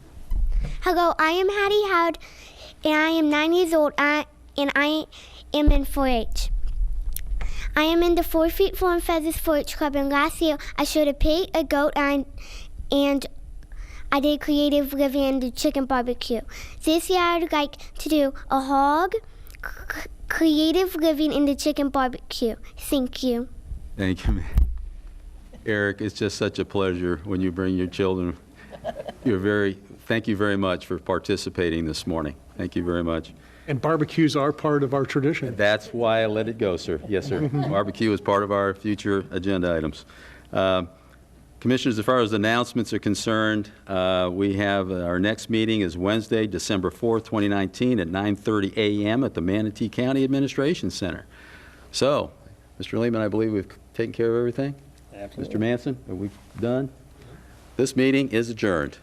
Hello, I am Hattie Howard, and I am 9 years old, and I am in 4-H. I am in the 4 Feet 4 and Feathers 4-H Club, and last year I showed a pig, a goat, and I did creative living and the chicken barbecue. This year I would like to do a hog, creative living in the chicken barbecue. Thank you. Thank you, man. Eric, it's just such a pleasure when you bring your children. Thank you very much for participating this morning. Thank you very much. And barbecues are part of our tradition. That's why I let it go, sir. Yes, sir. Barbecue is part of our future agenda items. Commissioners, as far as announcements are concerned, we have our next meeting is Wednesday, December 4th, 2019 at 9:30 a.m. at the Manatee County Administration Center. So, Mr. Lehman, I believe we've taken care of everything? Absolutely. Mr. Manson, are we done? This meeting is adjourned.